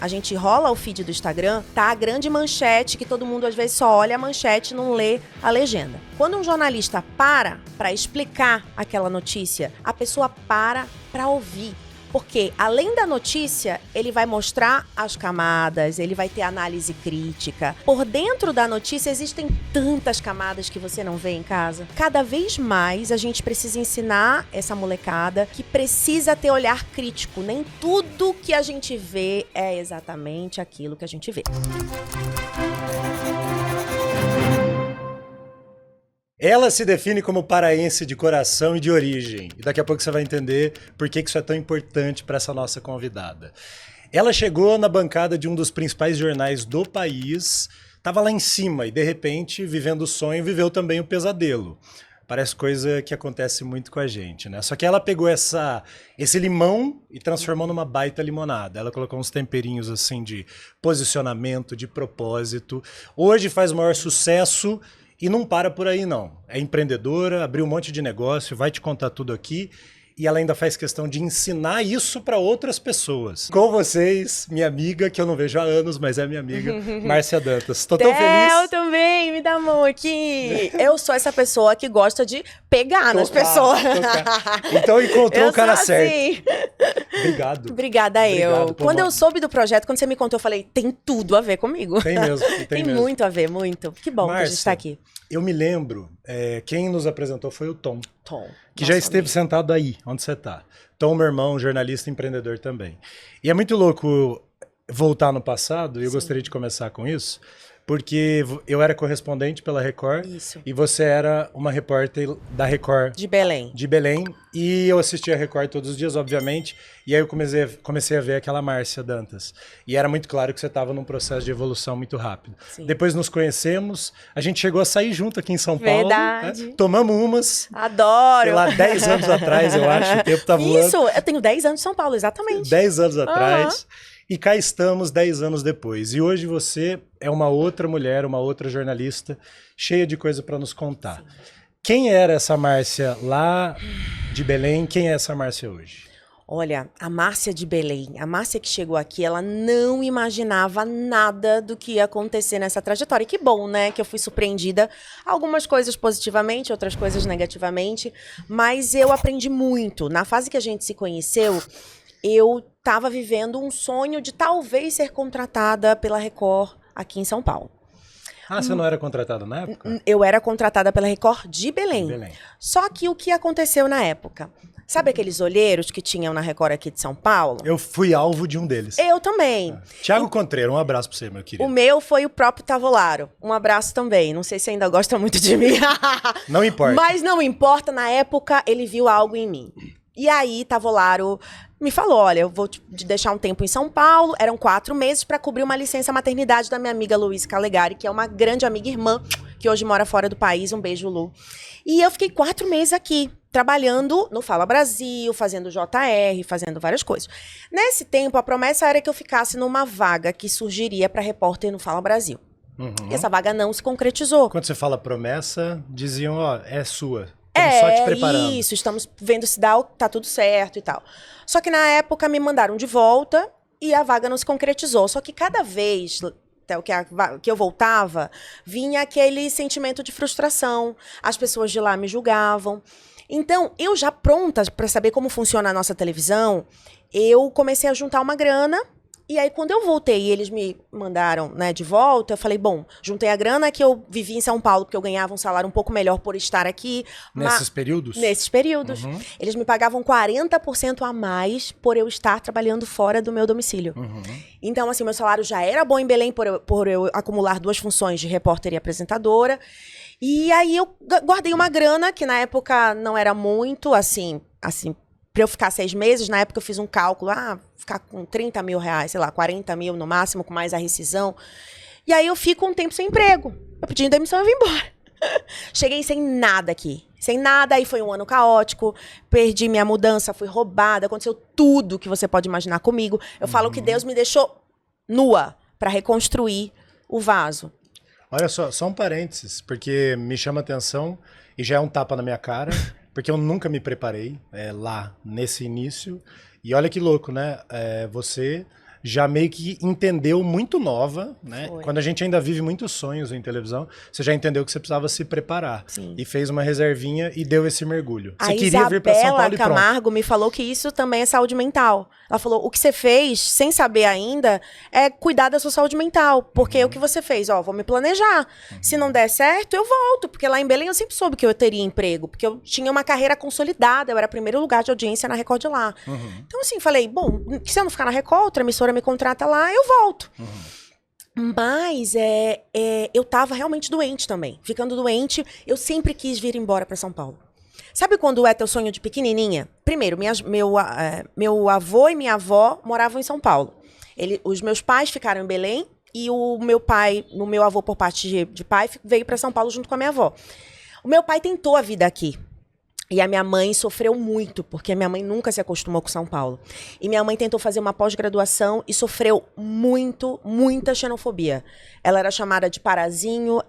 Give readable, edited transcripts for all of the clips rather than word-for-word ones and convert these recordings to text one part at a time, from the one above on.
a gente rola o feed do Instagram, tá a grande manchete que todo mundo às vezes só olha a manchete e não lê a legenda. Quando um jornalista para explicar aquela notícia, a pessoa para ouvir. Porque, além da notícia, ele vai mostrar as camadas, ele vai ter análise crítica. Por dentro da notícia, existem tantas camadas que você não vê em casa. Cada vez mais, a gente precisa ensinar essa molecada que precisa ter olhar crítico. Nem tudo que a gente vê é exatamente aquilo que a gente vê. Ela se define como paraense de coração e de origem. E daqui a pouco você vai entender por que isso é tão importante para essa nossa convidada. Ela chegou na bancada de um dos principais jornais do país, estava lá em cima e, de repente, vivendo o sonho, viveu também o pesadelo. Parece coisa que acontece muito com a gente, né? Só que ela pegou esse limão e transformou numa baita limonada. Ela colocou uns temperinhos assim de posicionamento, de propósito. Hoje faz o maior sucesso. E não para por aí, não. É empreendedora, abriu um monte de negócio, vai te contar tudo aqui. E ela ainda faz questão de ensinar isso para outras pessoas. Com vocês, minha amiga, que eu não vejo há anos, mas é minha amiga, Márcia Dantas. Estou tão feliz. Eu também, me dá a mão aqui. Eu sou essa pessoa que gosta de pegar nas pessoas. Então encontrou o cara assim. certo. Obrigado. Obrigada eu. Quando eu soube do projeto, quando você me contou, eu falei, tem tudo a ver comigo. Tem mesmo. Tem muito a ver, muito. Que bom Márcia, que a gente está aqui. Eu me lembro, quem nos apresentou foi o Tom. Que Nossa, já esteve amigo. sentado aí, onde você está. Tom, meu irmão, jornalista e empreendedor também. E é muito louco voltar no passado, e eu gostaria de começar com isso, porque eu era correspondente pela Record. Isso. E você era uma repórter da Record. De Belém. De Belém. E eu assistia a Record todos os dias, obviamente. E aí eu comecei a ver aquela Márcia Dantas. E era muito claro que você estava num processo de evolução muito rápido. Sim. Depois nos conhecemos, a gente chegou a sair junto aqui em São Paulo. Verdade. Né? Tomamos umas. Adoro. Sei lá, 10 anos atrás, eu acho. O tempo tá voando. Isso, eu tenho 10 anos em São Paulo, exatamente. 10 anos atrás. E cá estamos 10 anos depois. E hoje você é uma outra mulher, uma outra jornalista, cheia de coisa para nos contar. Sim. Quem era essa Márcia lá de Belém? Quem é essa Márcia hoje? Olha, a Márcia de Belém, a Márcia que chegou aqui, ela não imaginava nada do que ia acontecer nessa trajetória. E que bom, né, que eu fui surpreendida. Algumas coisas positivamente, outras coisas negativamente, mas eu aprendi muito. Na fase que a gente se conheceu, eu estava vivendo um sonho de talvez ser contratada pela Record aqui em São Paulo. Ah, você não era contratada na época? Eu era contratada pela Record de Belém. De Belém. Só que o que aconteceu na época? Sabe aqueles olheiros que tinham na Record aqui de São Paulo? Eu fui alvo de um deles. Eu também. Tiago Contreira, um abraço pra você, meu querido. O meu foi o próprio Tavolaro. Um abraço também. Não sei se ainda gosta muito de mim. Não importa. Mas não importa, na época ele viu algo em mim. E aí, Tavolaro me falou, olha, eu vou te deixar um tempo em São Paulo, eram 4 meses para cobrir uma licença maternidade da minha amiga Luiz Calegari, que é uma grande amiga e irmã, que hoje mora fora do país, um beijo, Lu. E eu fiquei 4 meses aqui, trabalhando no Fala Brasil, fazendo JR, fazendo várias coisas. Nesse tempo, a promessa era que eu ficasse numa vaga que surgiria para repórter no Fala Brasil. Uhum. E essa vaga não se concretizou. Quando você fala promessa, diziam, ó, é sua. Estamos só te preparando. Isso, estamos vendo se dá, tá tudo certo e tal. Só que na época me mandaram de volta e a vaga não se concretizou. Só que cada vez até que eu voltava, vinha aquele sentimento de frustração. As pessoas de lá me julgavam. Então, eu já pronta para saber como funciona a nossa televisão, eu comecei a juntar uma grana. E aí, quando eu voltei e eles me mandaram, né, de volta, eu falei, bom, juntei a grana que eu vivi em São Paulo, porque eu ganhava um salário um pouco melhor por estar aqui. Nesses períodos? Nesses períodos. Uhum. Eles me pagavam 40% a mais por eu estar trabalhando fora do meu domicílio. Uhum. Então, assim, meu salário já era bom em Belém por eu acumular 2 funções de repórter e apresentadora. E aí, eu guardei uma grana, que na época não era muito, assim, para eu ficar 6 meses, na época eu fiz um cálculo, ficar com 30 mil reais, sei lá, 40 mil no máximo, com mais a rescisão. E aí eu fico um tempo sem emprego. Eu pedi demissão e vim embora. Cheguei sem nada aqui. Sem nada, aí foi um ano caótico, perdi minha mudança, fui roubada, aconteceu tudo que você pode imaginar comigo. Eu falo que Deus me deixou nua para reconstruir o vaso. Olha só um parênteses, porque me chama atenção e já é um tapa na minha cara. Porque eu nunca me preparei lá nesse início. E olha que louco, né? Você já meio que entendeu muito nova, né? Foi. Quando a gente ainda vive muitos sonhos em televisão, você já entendeu que você precisava se preparar. Sim. E fez uma reservinha e deu esse mergulho. Você A queria vir para São Isabela Paulo e pronto. Camargo me falou que isso também é saúde mental. Ela falou, o que você fez, sem saber ainda, é cuidar da sua saúde mental. Porque o que você fez? Ó, vou me planejar. Se não der certo, eu volto. Porque lá em Belém eu sempre soube que eu teria emprego. Porque eu tinha uma carreira consolidada. Eu era primeiro lugar de audiência na Record de lá. Então assim, falei, bom, se eu não ficar na Record, outra emissora me contrata lá, eu volto. Mas eu tava realmente doente também. Ficando doente, eu sempre quis vir embora pra São Paulo. Sabe quando é teu sonho de pequenininha? Primeiro, meu avô e minha avó moravam em São Paulo. Os meus pais ficaram em Belém e o meu avô, por parte de pai, veio pra São Paulo junto com a minha avó. O meu pai tentou a vida aqui. E a minha mãe sofreu muito, porque a minha mãe nunca se acostumou com São Paulo. E minha mãe tentou fazer uma pós-graduação e sofreu muita xenofobia. Ela era chamada de parazinho,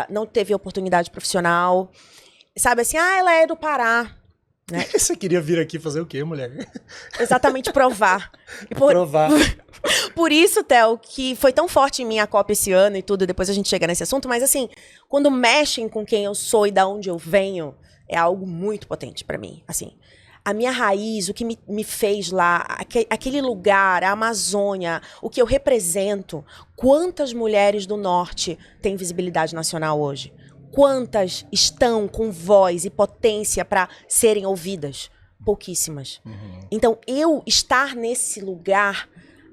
não teve oportunidade profissional. Sabe assim, ela é do Pará. Né? Você queria vir aqui fazer o quê, mulher? Exatamente, provar. Provar. Por isso, Theo, que foi tão forte em mim a Copa esse ano e tudo, depois a gente chega nesse assunto, mas assim, quando mexem com quem eu sou e da onde eu venho, é algo muito potente pra mim, assim. A minha raiz, o que me fez lá, aquele lugar, a Amazônia, o que eu represento, quantas mulheres do Norte têm visibilidade nacional hoje? Quantas estão com voz e potência para serem ouvidas? Pouquíssimas. Então, eu estar nesse lugar,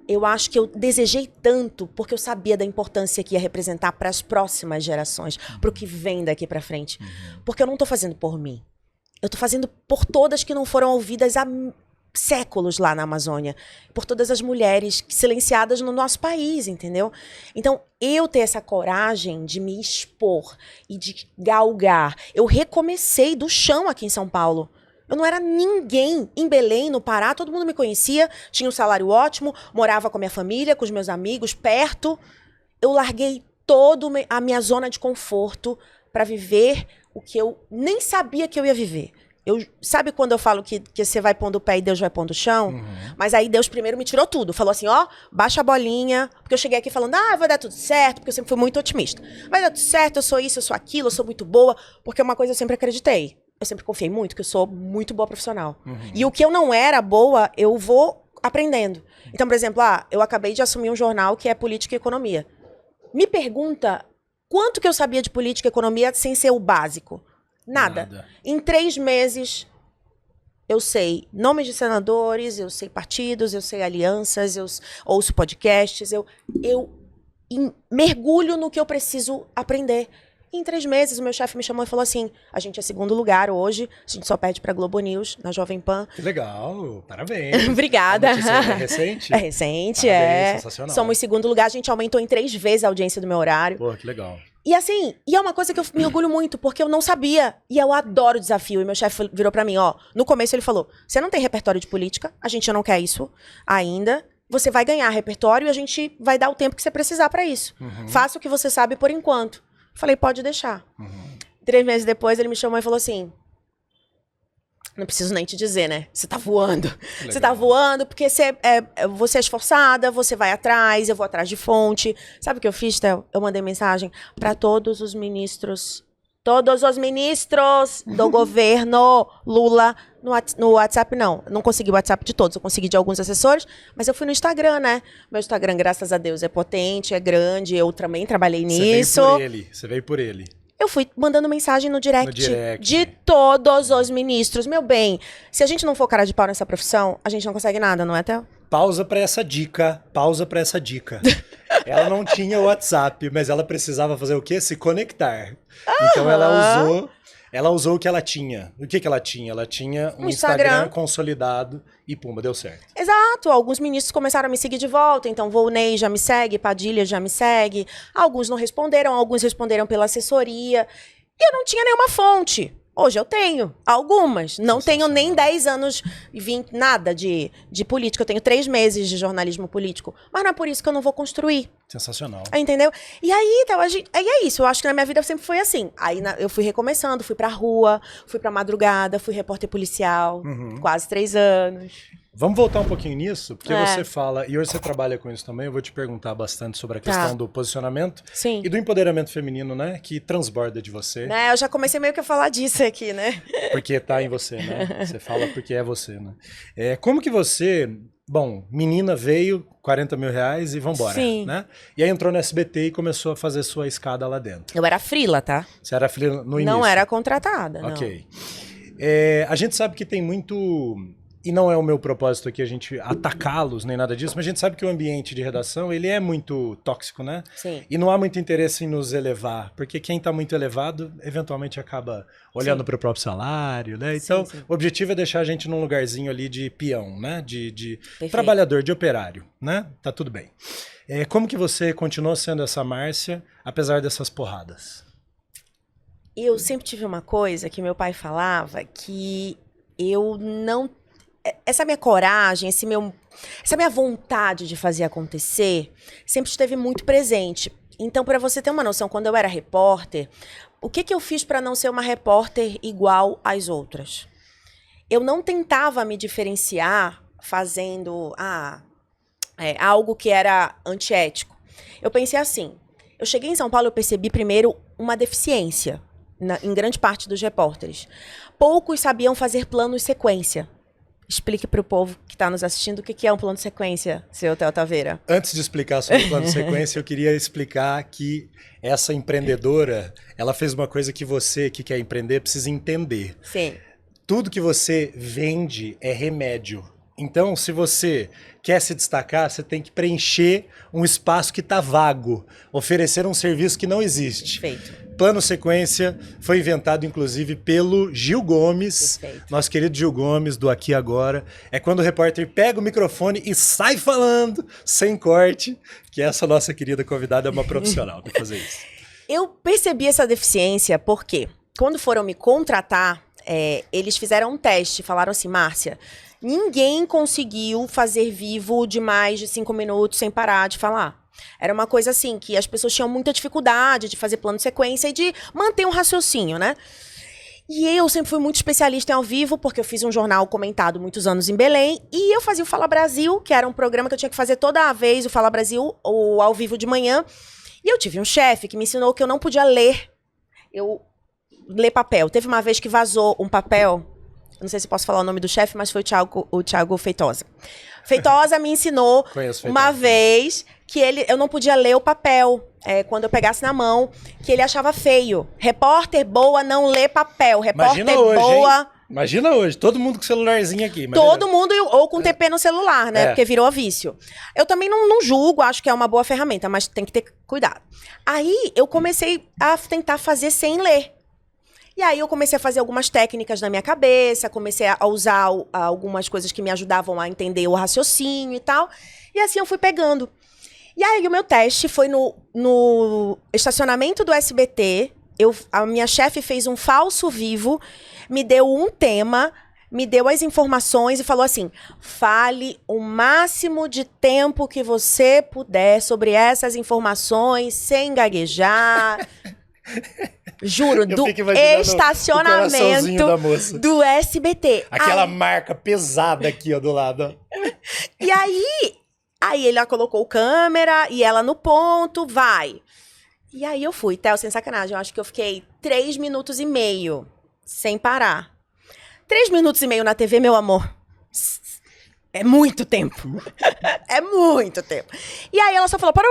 eu acho que eu desejei tanto, porque eu sabia da importância que ia representar para as próximas gerações, para o que vem daqui para frente. Porque eu não estou fazendo por mim. Eu estou fazendo por todas que não foram ouvidas há séculos lá na Amazônia. Por todas as mulheres silenciadas no nosso país, entendeu? Então, eu ter essa coragem de me expor e de galgar. Eu recomecei do chão aqui em São Paulo. Eu não era ninguém em Belém, no Pará, todo mundo me conhecia, tinha um salário ótimo, morava com a minha família, com os meus amigos, perto. Eu larguei toda a minha zona de conforto para viver o que eu nem sabia que eu ia viver. Sabe quando eu falo que você vai pondo o pé e Deus vai pondo o chão? Mas aí Deus primeiro me tirou tudo. Falou assim, baixa a bolinha. Porque eu cheguei aqui falando, vai dar tudo certo, porque eu sempre fui muito otimista. Vai dar tudo certo, eu sou isso, eu sou aquilo, eu sou muito boa. Porque uma coisa eu sempre acreditei. Eu sempre confiei muito, que eu sou muito boa profissional. E o que eu não era boa, eu vou aprendendo. Então, por exemplo, eu acabei de assumir um jornal que é Política e Economia. Me pergunta quanto que eu sabia de política e economia sem ser o básico. Nada. Em 3 meses, eu sei nomes de senadores, eu sei partidos, eu sei alianças, eu ouço podcasts, eu mergulho no que eu preciso aprender. Em 3 meses, o meu chefe me chamou e falou assim, a gente é 2º lugar hoje, a gente só perde pra Globo News, na Jovem Pan. Que legal, parabéns. Obrigada. A notícia é recente? É recente, parabéns, sensacional. Somos 2º lugar, a gente aumentou em 3 vezes a audiência do meu horário. Pô, que legal. E assim, é uma coisa que eu me orgulho muito, porque eu não sabia. E eu adoro o desafio. E meu chefe virou pra mim, no começo ele falou, você não tem repertório de política, a gente não quer isso ainda. Você vai ganhar repertório e a gente vai dar o tempo que você precisar pra isso. Faça o que você sabe por enquanto. Falei, pode deixar. 3 meses depois ele me chamou e falou assim, não preciso nem te dizer, né? Você tá voando. Você tá voando porque você é esforçada, você vai atrás, eu vou atrás de fonte. Sabe o que eu fiz, Theo? Eu mandei mensagem para todos os ministros do governo Lula no WhatsApp, não consegui o WhatsApp de todos, eu consegui de alguns assessores, mas eu fui no Instagram, né? Meu Instagram, graças a Deus, é potente, é grande, eu também trabalhei nisso. Você veio por ele. Eu fui mandando mensagem no direct de todos os ministros. Meu bem, se a gente não for cara de pau nessa profissão, a gente não consegue nada, não é, Theo? Pausa pra essa dica. Ela não tinha WhatsApp, mas ela precisava fazer o quê? Se conectar. Então ela usou o que ela tinha. O que ela tinha? Ela tinha um Instagram consolidado e pumba, deu certo. Exato. Alguns ministros começaram a me seguir de volta. Então, Volney já me segue, Padilha já me segue. Alguns não responderam, alguns responderam pela assessoria. E eu não tinha nenhuma fonte. Hoje eu tenho algumas. Não tenho nem 10 anos, 20, nada de política. Eu tenho 3 meses de jornalismo político. Mas não é por isso que eu não vou construir. Sensacional. Entendeu? E aí, então, aí é isso. Eu acho que na minha vida sempre foi assim. Aí eu fui recomeçando, fui pra rua, fui pra madrugada, fui repórter policial, quase 3 anos. Vamos voltar um pouquinho nisso, porque você fala, e hoje você trabalha com isso também, eu vou te perguntar bastante sobre a questão do posicionamento e do empoderamento feminino, né, que transborda de você. Eu já comecei meio que a falar disso aqui, né? Porque tá em você, né? Você fala porque é você, né? Como que você... Bom, menina veio, 40 mil reais e vambora, né? E aí entrou no SBT e começou a fazer sua escada lá dentro. Eu era frila, tá? Você era frila no início? Não era contratada, Ok. A gente sabe que tem muito... E não é o meu propósito aqui a gente atacá-los nem nada disso, mas a gente sabe que o ambiente de redação, ele é muito tóxico, né? Sim. E não há muito interesse em nos elevar, porque quem está muito elevado, eventualmente acaba olhando para o próprio salário, né? Então, o objetivo é deixar a gente num lugarzinho ali de peão, né? De trabalhador, de operário, né? Tá tudo bem. Como que você continuou sendo essa Márcia, apesar dessas porradas? Eu sempre tive uma coisa que meu pai falava, que eu não... Essa minha coragem, essa minha vontade de fazer acontecer, sempre esteve muito presente. Então, para você ter uma noção, quando eu era repórter, o que eu fiz para não ser uma repórter igual às outras? Eu não tentava me diferenciar fazendo algo que era antiético. Eu pensei assim, eu cheguei em São Paulo, eu percebi primeiro uma deficiência em grande parte dos repórteres. Poucos sabiam fazer planos sequência. Explique para o povo que está nos assistindo o que é um plano de sequência, seu Theo Taveira. Antes de explicar sobre o plano de sequência, eu queria explicar que essa empreendedora, ela fez uma coisa que você que quer empreender precisa entender. Sim. Tudo que você vende é remédio. Então, se você quer se destacar, você tem que preencher um espaço que está vago, oferecer um serviço que não existe. Perfeito. Plano Sequência foi inventado, inclusive, pelo Gil Gomes, Perfeito. Nosso querido Gil Gomes, do Aqui Agora. É quando o repórter pega o microfone e sai falando, sem corte, que essa nossa querida convidada é uma profissional para fazer isso. Eu percebi essa deficiência porque, quando foram me contratar, eles fizeram um teste, falaram assim, Márcia, ninguém conseguiu fazer vivo de mais de 5 minutos sem parar de falar. Era uma coisa assim, que as pessoas tinham muita dificuldade de fazer plano de sequência e de manter um raciocínio, né? E eu sempre fui muito especialista em ao vivo, porque eu fiz um jornal comentado muitos anos em Belém, e eu fazia o Fala Brasil, que era um programa que eu tinha que fazer toda vez, o Fala Brasil, o ao vivo de manhã. E eu tive um chefe que me ensinou que eu não podia ler papel. Teve uma vez que vazou um papel, não sei se posso falar o nome do chefe, mas foi o Thiago Feitosa. Feitosa me ensinou uma vez que eu não podia ler o papel quando eu pegasse na mão, que ele achava feio. Repórter boa não lê papel. Repórter boa... Imagina hoje, todo mundo com celularzinho aqui. Todo mundo, ou com TP no celular, né? Porque virou vício. Eu também não julgo, acho que é uma boa ferramenta, mas tem que ter cuidado. Aí eu comecei a tentar fazer sem ler. E aí eu comecei a fazer algumas técnicas na minha cabeça, comecei a usar algumas coisas que me ajudavam a entender o raciocínio e tal. E assim eu fui pegando. E aí o meu teste foi no estacionamento do SBT. A minha chefe fez um falso vivo, me deu um tema, me deu as informações e falou assim, fale o máximo de tempo que você puder sobre essas informações, sem gaguejar... Juro, do estacionamento do SBT. Aquela marca pesada aqui, ó, do lado. E aí ele colocou câmera e ela no ponto, vai. E aí eu fui, Theo, sem sacanagem, eu acho que eu fiquei 3 minutos e meio sem parar. 3 minutos e meio na TV, meu amor. É muito tempo. É muito tempo. E aí ela só falou, parou.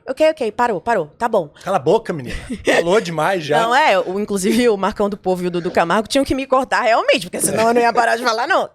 Ok, parou, tá bom. Cala a boca, menina. Falou demais já. Não, inclusive o Marcão do Povo e o Dudu Camargo tinham que me cortar realmente, porque senão eu não ia parar de falar, não.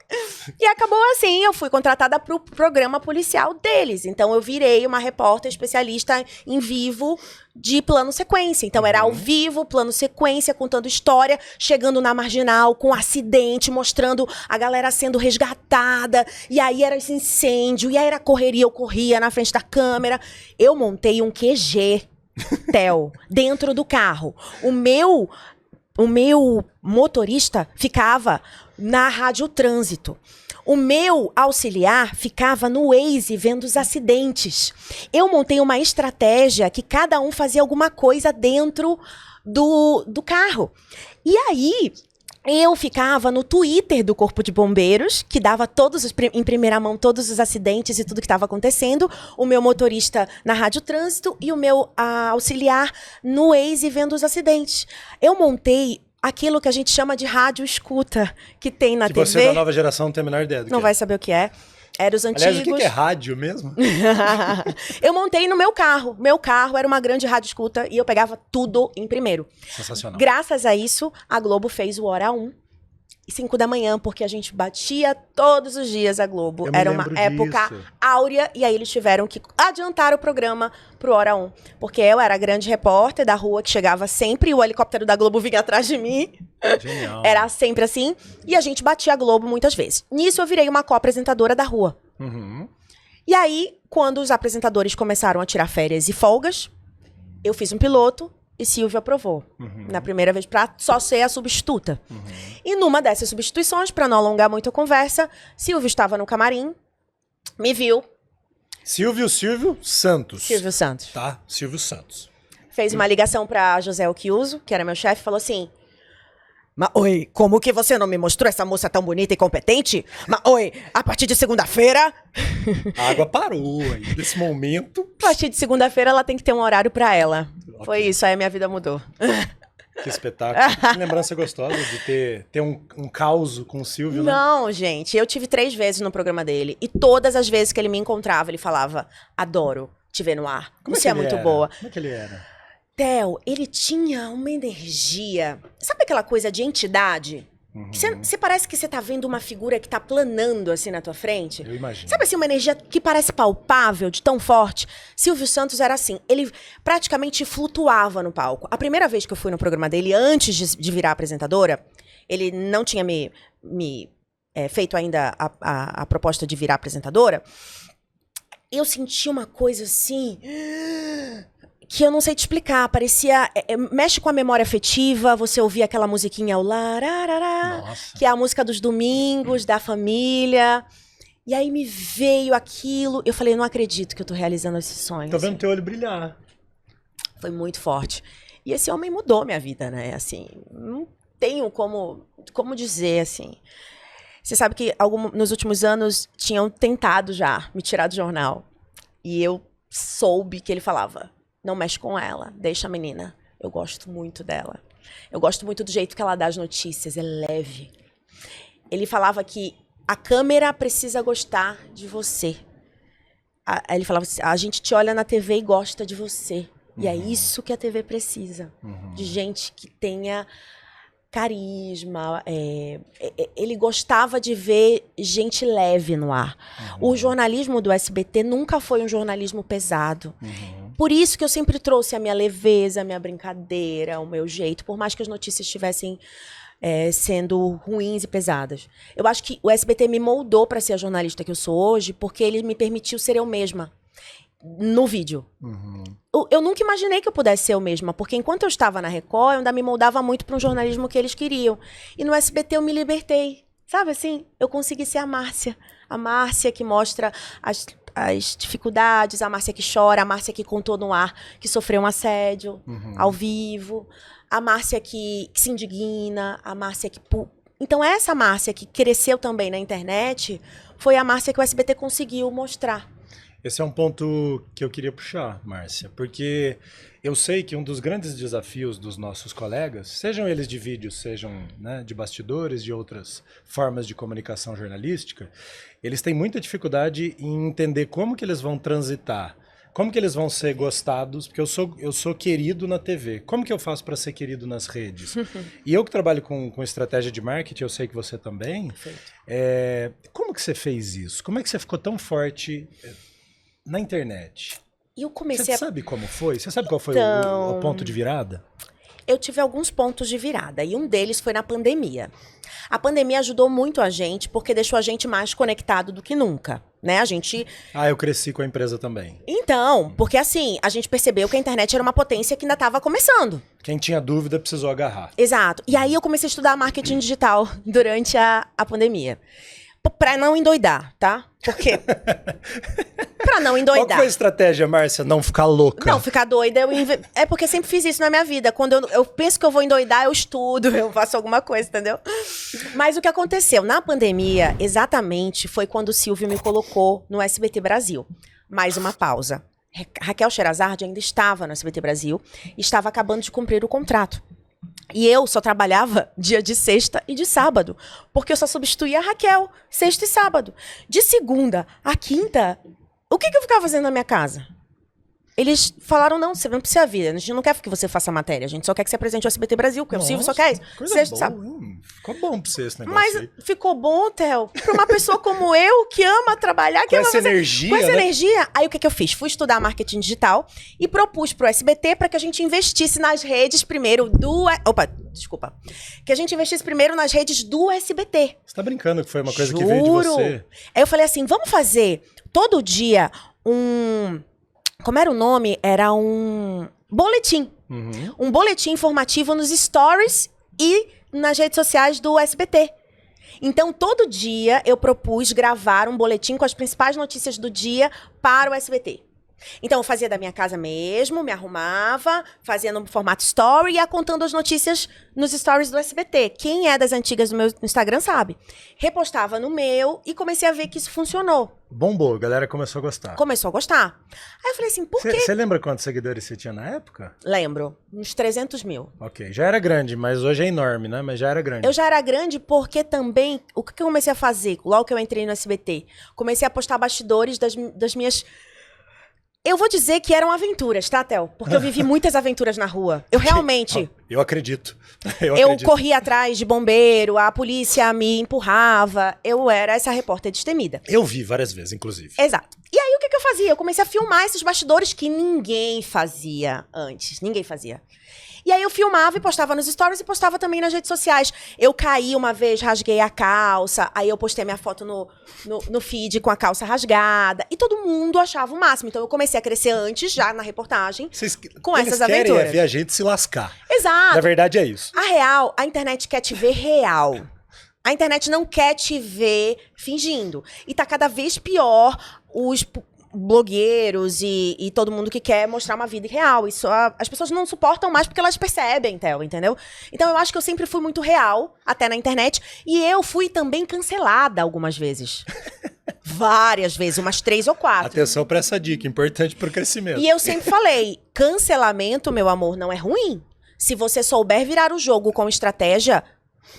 E acabou assim, eu fui contratada pro programa policial deles. Então eu virei uma repórter especialista em vivo de plano sequência. Então era ao vivo, plano sequência, contando história, chegando na marginal com acidente, mostrando a galera sendo resgatada. E aí era esse incêndio, e aí era correria, eu corria na frente da câmera. Eu montei um QG, Theo, dentro do carro. O meu motorista ficava na Rádio Trânsito. O meu auxiliar ficava no Waze vendo os acidentes. Eu montei uma estratégia que cada um fazia alguma coisa dentro do carro. E aí, eu ficava no Twitter do Corpo de Bombeiros, que dava em primeira mão todos os acidentes e tudo que estava acontecendo. O meu motorista na Rádio Trânsito e o meu auxiliar no Waze vendo os acidentes. Eu montei aquilo que a gente chama de rádio escuta, que tem na TV. Você da nova geração não tem a menor ideia do que Não vai saber o que é. Era os antigos. Aliás, o que é rádio mesmo? Eu montei no meu carro. Meu carro era uma grande rádio escuta e eu pegava tudo em primeiro. Sensacional. Graças a isso, a Globo fez o Hora 1. 5 da manhã, porque a gente batia todos os dias a Globo. Era uma época áurea, e aí eles tiveram que adiantar o programa pro Hora 1. Porque eu era a grande repórter da rua, que chegava sempre, e o helicóptero da Globo vinha atrás de mim. Genial. Era sempre assim, e a gente batia a Globo muitas vezes. Nisso eu virei uma co-apresentadora da rua. Uhum. E aí, quando os apresentadores começaram a tirar férias e folgas, eu fiz um piloto, e Silvio aprovou. Na primeira vez, pra só ser a substituta. E numa dessas substituições, pra não alongar muito a conversa, Silvio estava no camarim, me viu. Silvio Santos. Silvio Santos. Tá, Silvio Santos. Fez uma ligação pra José Occhiuso, que era meu chefe, e falou assim: mas, oi, como que você não me mostrou essa moça tão bonita e competente? Mas, oi, a partir de segunda-feira... A água parou aí, nesse momento. A partir de segunda-feira, ela tem que ter um horário pra ela. Okay. Foi isso, aí a minha vida mudou. Que espetáculo. Que lembrança gostosa de ter um caos com o Silvio, né? Não, gente, eu tive 3 vezes no programa dele. E todas as vezes que ele me encontrava, ele falava: adoro te ver no ar. Você é muito boa. Como é que ele era? Theo, ele tinha uma energia. Sabe aquela coisa de entidade? Você parece que você tá vendo uma figura que tá planando assim na tua frente. Eu imagino. Sabe assim, uma energia que parece palpável, de tão forte? Silvio Santos era assim, ele praticamente flutuava no palco. A primeira vez que eu fui no programa dele, antes de virar apresentadora, ele não tinha me feito ainda a proposta de virar apresentadora. Eu senti uma coisa assim... que eu não sei te explicar, parecia... mexe com a memória afetiva, você ouvia aquela musiquinha, o lararará, que é a música dos domingos, da família. E aí me veio aquilo, eu falei, não acredito que eu tô realizando esse sonho. Tô vendo teu olho brilhar. Foi muito forte. E esse homem mudou minha vida, né? Assim, não tenho como dizer, assim. Você sabe que nos últimos anos tinham tentado já me tirar do jornal. E eu soube que ele falava: não mexe com ela, deixa a menina. Eu gosto muito dela. Eu gosto muito do jeito que ela dá as notícias, é leve. Ele falava que a câmera precisa gostar de você. Ele falava assim: a gente te olha na TV e gosta de você. E é isso que a TV precisa. De gente que tenha carisma. Ele gostava de ver gente leve no ar. O jornalismo do SBT nunca foi um jornalismo pesado. Por isso que eu sempre trouxe a minha leveza, a minha brincadeira, o meu jeito, por mais que as notícias estivessem sendo ruins e pesadas. Eu acho que o SBT me moldou para ser a jornalista que eu sou hoje, porque ele me permitiu ser eu mesma no vídeo. Eu nunca imaginei que eu pudesse ser eu mesma, porque enquanto eu estava na Record, eu ainda me moldava muito para um jornalismo que eles queriam. E no SBT eu me libertei. Sabe assim? Eu consegui ser a Márcia que mostra as dificuldades, a Márcia que chora, a Márcia que contou no ar que sofreu um assédio ao vivo, a Márcia que se indigna, a Márcia que... Então essa Márcia que cresceu também na internet foi a Márcia que o SBT conseguiu mostrar. Esse é um ponto que eu queria puxar, Márcia, porque eu sei que um dos grandes desafios dos nossos colegas, sejam eles de vídeo, sejam, né, de bastidores, de outras formas de comunicação jornalística, eles têm muita dificuldade em entender como que eles vão transitar, como que eles vão ser gostados, porque eu sou querido na TV, como que eu faço para ser querido nas redes? E eu que trabalho com estratégia de marketing, eu sei que você também, como que você fez isso? Como é que você ficou tão forte na internet? Eu comecei Você sabe como foi? Você sabe qual foi o ponto de virada? Eu tive alguns pontos de virada, e um deles foi na pandemia. A pandemia ajudou muito a gente, porque deixou a gente mais conectado do que nunca, né? A gente... eu cresci com a empresa também. Então, porque assim, a gente percebeu que a internet era uma potência que ainda estava começando. Quem tinha dúvida precisou agarrar. Exato. E aí eu comecei a estudar marketing digital durante a pandemia. Pra não endoidar, tá? Por quê? Pra não endoidar. Qual foi a estratégia, Márcia? Não ficar louca. Não, ficar doida. É porque eu sempre fiz isso na minha vida. Quando eu penso que eu vou endoidar, eu estudo, eu faço alguma coisa, entendeu? Mas o que aconteceu? Na pandemia, exatamente, foi quando o Silvio me colocou no SBT Brasil. Mais uma pausa. Raquel Sherazade ainda estava no SBT Brasil e estava acabando de cumprir o contrato. E eu só trabalhava dia de sexta e de sábado, porque eu só substituía a Raquel, sexta e sábado. De segunda a quinta, o que eu ficava fazendo na minha casa? Eles falaram, não, você não precisa vir, a gente não quer que você faça matéria, a gente só quer que você apresente o SBT Brasil, porque o Silvio só quer isso. Coisa boa, ficou bom pra você esse negócio. Mas aí. Ficou bom, Theo, pra uma pessoa como eu, que ama trabalhar, que com ama essa energia, com essa né? energia. Aí o que eu fiz? Fui estudar marketing digital e propus pro SBT para que a gente investisse nas redes primeiro que a gente investisse primeiro nas redes do SBT. Você tá brincando que foi uma coisa Juro. que veio de você? Aí eu falei assim, vamos fazer todo dia como era o nome? Era um boletim. Uhum. Um boletim informativo nos stories e nas redes sociais do SBT. Então, todo dia eu propus gravar um boletim com as principais notícias do dia para o SBT. Então, eu fazia da minha casa mesmo, me arrumava, fazia no formato story e ia contando as notícias nos stories do SBT. Quem é das antigas do meu Instagram sabe. Repostava no meu e comecei a ver que isso funcionou. Bombou, a galera começou a gostar. Começou a gostar. Aí eu falei assim, por quê? Você lembra quantos seguidores você tinha na época? Lembro, uns 300 mil. Ok, já era grande, mas hoje é enorme, né? Mas já era grande. Eu já era grande porque também, o que eu comecei a fazer logo que eu entrei no SBT? Comecei a postar bastidores das minhas... Eu vou dizer que eram aventuras, tá, Theo? Porque eu vivi muitas aventuras na rua. Eu realmente... Eu acredito. Eu corria atrás de bombeiro, a polícia me empurrava. Eu era essa repórter destemida. Eu vi várias vezes, inclusive. Exato. E aí, o que eu fazia? Eu comecei a filmar esses bastidores que ninguém fazia antes. Ninguém fazia. E aí eu filmava e postava nos stories e postava também nas redes sociais. Eu caí uma vez, rasguei a calça, aí eu postei minha foto no feed com a calça rasgada. E todo mundo achava o máximo. Então eu comecei a crescer antes, já na reportagem, com essas aventuras. Eles querem ver a gente se lascar. Exato. Na verdade é isso. A internet quer te ver real. A internet não quer te ver fingindo. E tá cada vez pior os blogueiros e todo mundo que quer mostrar uma vida real. Isso as pessoas não suportam mais porque elas percebem, Theo, entendeu? Então eu acho que eu sempre fui muito real, até na internet, e eu fui também cancelada algumas vezes. Várias vezes, umas 3 ou 4. Atenção pra essa dica, importante pro crescimento. E eu sempre falei, cancelamento, meu amor, não é ruim. Se você souber virar o jogo com estratégia,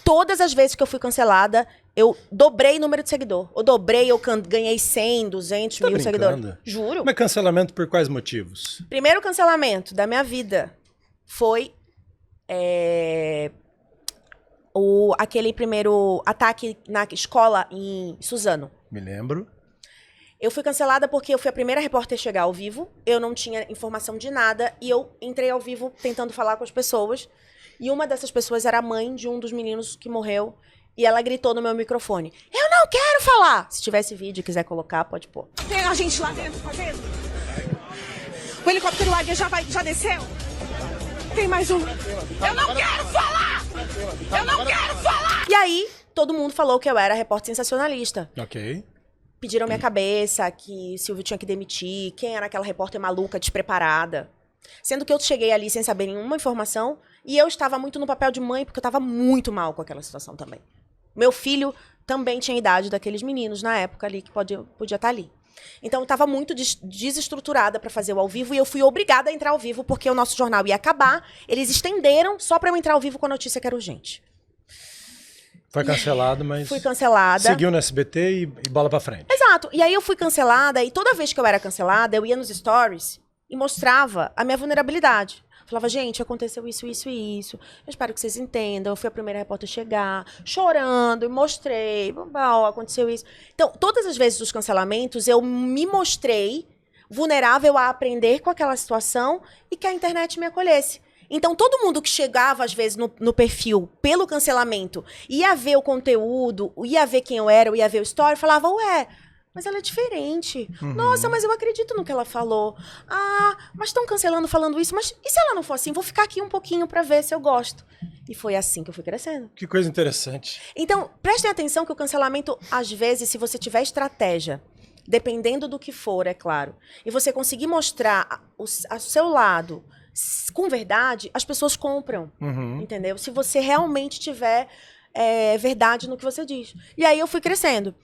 todas as vezes que eu fui cancelada, eu dobrei o número de seguidor. Eu ganhei 100, 200 mil seguidores. Juro. Mas cancelamento por quais motivos? Primeiro cancelamento da minha vida foi aquele primeiro ataque na escola em Suzano. Me lembro. Eu fui cancelada porque eu fui a primeira repórter a chegar ao vivo. Eu não tinha informação de nada e eu entrei ao vivo tentando falar com as pessoas. E uma dessas pessoas era a mãe de um dos meninos que morreu. E ela gritou no meu microfone, eu não quero falar! Se tivesse vídeo e quiser colocar, pode pôr. Tem a gente lá dentro fazendo? O helicóptero Águia já desceu? Tem mais um. Eu não quero falar! Eu não quero falar! E aí, todo mundo falou que eu era repórter sensacionalista. Ok. Pediram minha cabeça, que Silvio tinha que demitir, quem era aquela repórter maluca, despreparada. Sendo que eu cheguei ali sem saber nenhuma informação e eu estava muito no papel de mãe porque eu estava muito mal com aquela situação também. Meu filho também tinha a idade daqueles meninos na época ali que podia estar ali. Então eu estava muito desestruturada para fazer o ao vivo e eu fui obrigada a entrar ao vivo porque o nosso jornal ia acabar. Eles estenderam só para eu entrar ao vivo com a notícia que era urgente. Foi cancelado, mas... Fui cancelada. Seguiu no SBT e bola pra frente. Exato. E aí eu fui cancelada e toda vez que eu era cancelada, eu ia nos stories e mostrava a minha vulnerabilidade. Falava, gente, aconteceu isso, isso e isso. Eu espero que vocês entendam. Eu fui a primeira repórter a chegar, chorando, e mostrei. Aconteceu isso. Então, todas as vezes dos cancelamentos, eu me mostrei vulnerável a aprender com aquela situação e que a internet me acolhesse. Então, todo mundo que chegava, às vezes, no perfil pelo cancelamento, ia ver o conteúdo, ia ver quem eu era, ia ver o story, falava, ué, mas ela é diferente. Uhum. Nossa, mas eu acredito no que ela falou. Ah, mas estão cancelando falando isso. Mas e se ela não for assim? Vou ficar aqui um pouquinho pra ver se eu gosto. E foi assim que eu fui crescendo. Que coisa interessante. Então, prestem atenção que o cancelamento, às vezes, se você tiver estratégia, dependendo do que for, é claro, e você conseguir mostrar o seu lado com verdade, as pessoas compram, entendeu? Se você realmente tiver verdade no que você diz. E aí eu fui crescendo.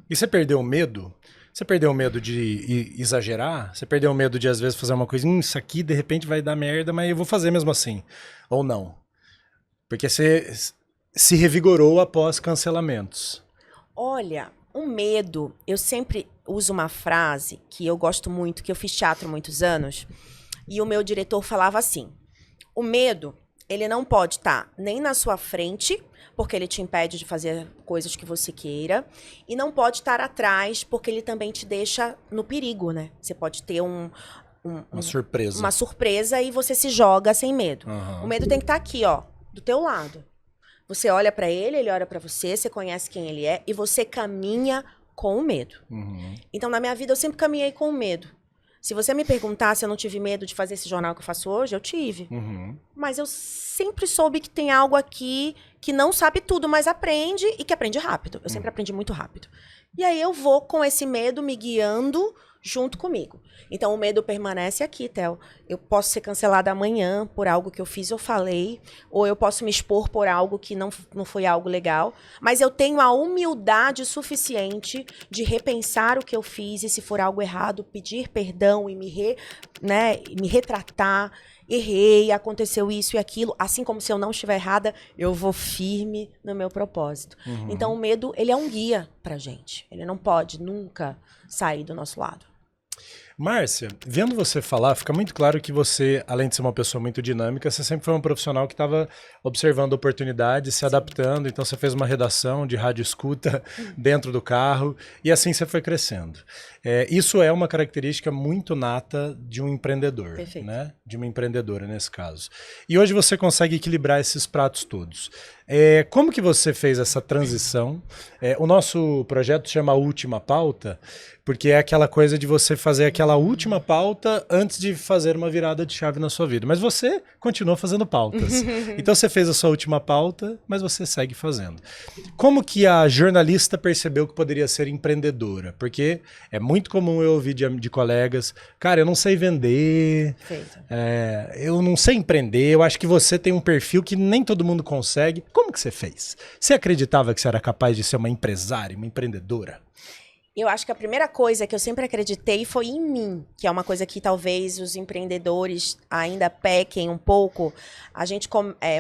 E você perdeu o medo? Você perdeu o medo de exagerar? Você perdeu o medo de, às vezes, fazer uma coisa, isso aqui, de repente, vai dar merda, mas eu vou fazer mesmo assim. Ou não? Porque você se revigorou após cancelamentos. Olha, o medo, eu sempre uso uma frase que eu gosto muito, que eu fiz teatro há muitos anos, e o meu diretor falava assim, o medo, ele não pode estar nem na sua frente, porque ele te impede de fazer coisas que você queira, e não pode estar atrás, porque ele também te deixa no perigo, né? Você pode ter uma surpresa. Uma surpresa e você se joga sem medo. Uhum. O medo tem que estar aqui, ó, do teu lado. Você olha pra ele, ele olha pra você, você conhece quem ele é, e você caminha com o medo. Então, na minha vida, eu sempre caminhei com o medo. Se você me perguntar se eu não tive medo de fazer esse jornal que eu faço hoje, eu tive. Mas eu sempre soube que tem algo aqui que não sabe tudo, mas aprende e que aprende rápido. Eu sempre aprendi muito rápido. E aí eu vou com esse medo me guiando junto comigo. Então o medo permanece aqui, Theo. Eu posso ser cancelada amanhã por algo que eu fiz ou falei, ou eu posso me expor por algo que não foi algo legal, mas eu tenho a humildade suficiente de repensar o que eu fiz e, se for algo errado, pedir perdão e me retratar. Errei, aconteceu isso e aquilo, assim como se eu não estiver errada, eu vou firme no meu propósito. Então o medo, ele é um guia pra gente. Ele não pode nunca sair do nosso lado. Márcia, vendo você falar, fica muito claro que você, além de ser uma pessoa muito dinâmica, você sempre foi um profissional que estava observando oportunidades, se adaptando. Então você fez uma redação de rádio escuta dentro do carro e assim você foi crescendo. Isso é uma característica muito nata de um empreendedor, né? De uma empreendedora nesse caso. E hoje você consegue equilibrar esses pratos todos. Como que você fez essa transição? O nosso projeto se chama Última Pauta, porque é aquela coisa de você fazer aquela última pauta antes de fazer uma virada de chave na sua vida. Mas você continua fazendo pautas. Então você fez a sua última pauta, mas você segue fazendo. Como que a jornalista percebeu que poderia ser empreendedora? Porque é muito comum eu ouvir de colegas, cara, eu não sei vender, eu não sei empreender, eu acho que você tem um perfil que nem todo mundo consegue. Como que você fez? Você acreditava que você era capaz de ser uma empresária, uma empreendedora? Eu acho que a primeira coisa que eu sempre acreditei foi em mim, que é uma coisa que talvez os empreendedores ainda pequem um pouco.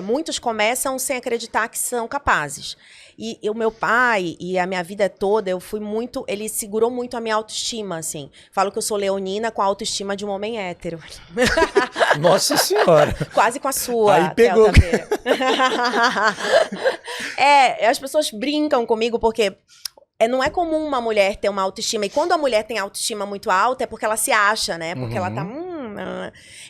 Muitos começam sem acreditar que são capazes. E o meu pai, e a minha vida toda, ele segurou muito a minha autoestima, assim. Falo que eu sou leonina com a autoestima de um homem hétero. Nossa Senhora! Quase com a sua. Aí pegou. As pessoas brincam comigo porque não é comum uma mulher ter uma autoestima. E quando a mulher tem autoestima muito alta, é porque ela se acha, né? Porque ela tá...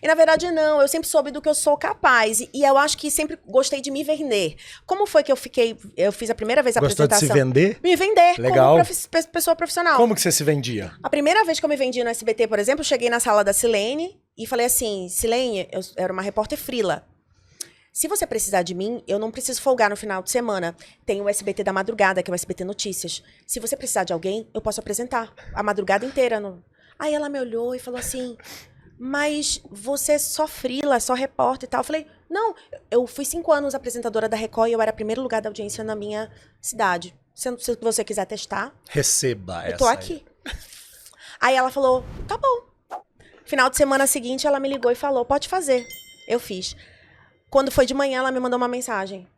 E na verdade não, eu sempre soube do que eu sou capaz. E eu acho que sempre gostei de me vender. Como foi que eu fiz a primeira vez a apresentação? Gostou de se vender? Me vender. Legal. Como pessoa profissional. Como que você se vendia? A primeira vez que eu me vendi no SBT, por exemplo, eu cheguei na sala da Silene e falei assim, Silene, eu era uma repórter freela. Se você precisar de mim, eu não preciso folgar no final de semana. Tem o SBT da madrugada, que é o SBT Notícias. Se você precisar de alguém, eu posso apresentar a madrugada inteira. Aí ela me olhou e falou assim, mas você é só freela, só repórter e tal. Eu falei, não, eu fui 5 anos apresentadora da Record e eu era primeiro lugar da audiência na minha cidade. Se você quiser testar, receba essa. Eu tô aqui. Aí ela falou, tá bom. Final de semana seguinte, ela me ligou e falou, pode fazer. Eu fiz. Quando foi de manhã, ela me mandou uma mensagem.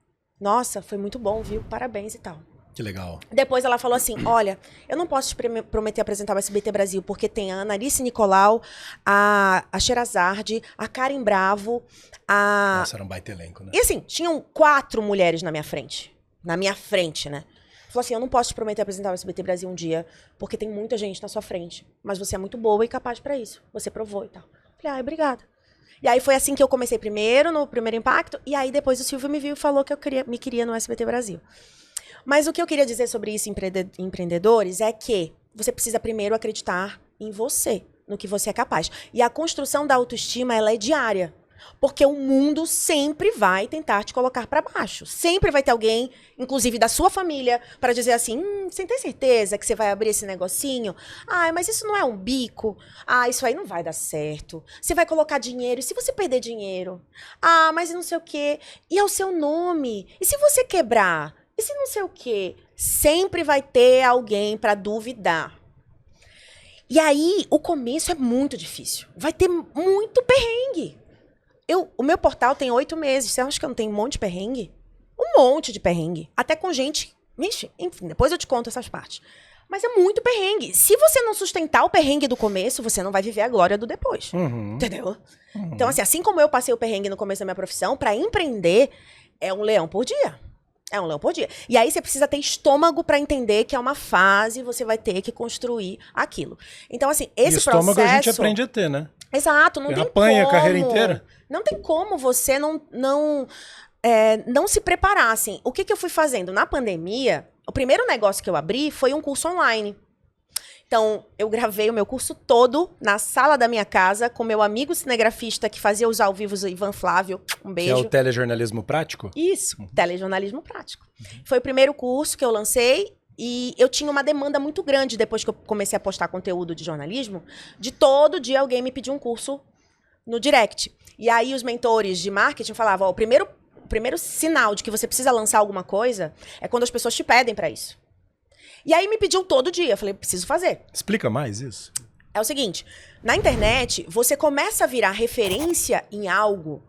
Nossa, foi muito bom, viu? Parabéns e tal. Que legal. Depois ela falou assim, olha, eu não posso te prometer apresentar o SBT Brasil, porque tem a Anarice Nicolau, a Sherazade, a Karen Bravo, Nossa, era um baita elenco, né? E assim, tinham 4 mulheres na minha frente. Na minha frente, né? Falou assim, eu não posso te prometer apresentar o SBT Brasil um dia, porque tem muita gente na sua frente. Mas você é muito boa e capaz pra isso. Você provou e tal. Falei, obrigada. E aí foi assim que eu comecei no primeiro impacto, e aí depois o Silvio me viu e falou que me queria no SBT Brasil. Mas o que eu queria dizer sobre isso, empreendedores, é que você precisa primeiro acreditar em você, no que você é capaz. E a construção da autoestima, ela é diária. Porque o mundo sempre vai tentar te colocar para baixo. Sempre vai ter alguém, inclusive da sua família, para dizer assim, você tem certeza que você vai abrir esse negocinho? Ah, mas isso não é um bico? Ah, isso aí não vai dar certo. Você vai colocar dinheiro, e se você perder dinheiro? Ah, mas não sei o quê. E é o seu nome. E se você quebrar? E se não sei o quê? Sempre vai ter alguém para duvidar. E aí, o começo é muito difícil. Vai ter muito perrengue. O meu portal tem 8 meses. Você acha que eu não tenho um monte de perrengue? Um monte de perrengue. Até com gente... Vixe, enfim, depois eu te conto essas partes. Mas é muito perrengue. Se você não sustentar o perrengue do começo, você não vai viver a glória do depois. Entendeu? Então, assim como eu passei o perrengue no começo da minha profissão, para empreender, é um leão por dia. É um leão por dia. E aí você precisa ter estômago para entender que é uma fase e você vai ter que construir aquilo. Então, assim, esse estômago processo... a gente aprende a ter, né? Exato, não tem apanha como. A carreira inteira. Não tem como você não se preparar, assim. O que eu fui fazendo? Na pandemia, o primeiro negócio que eu abri foi um curso online. Então, eu gravei o meu curso todo na sala da minha casa com meu amigo cinegrafista que fazia os ao vivos, o Ivan Flávio. Um beijo. Que é o telejornalismo prático? Isso, telejornalismo prático. Foi o primeiro curso que eu lancei e eu tinha uma demanda muito grande depois que eu comecei a postar conteúdo de jornalismo, de todo dia alguém me pedir um curso no direct. E aí os mentores de marketing falavam, ó, o primeiro sinal de que você precisa lançar alguma coisa é quando as pessoas te pedem para isso. E aí me pediam todo dia. Eu falei, preciso fazer. Explica mais isso. É o seguinte, na internet, você começa a virar referência em algo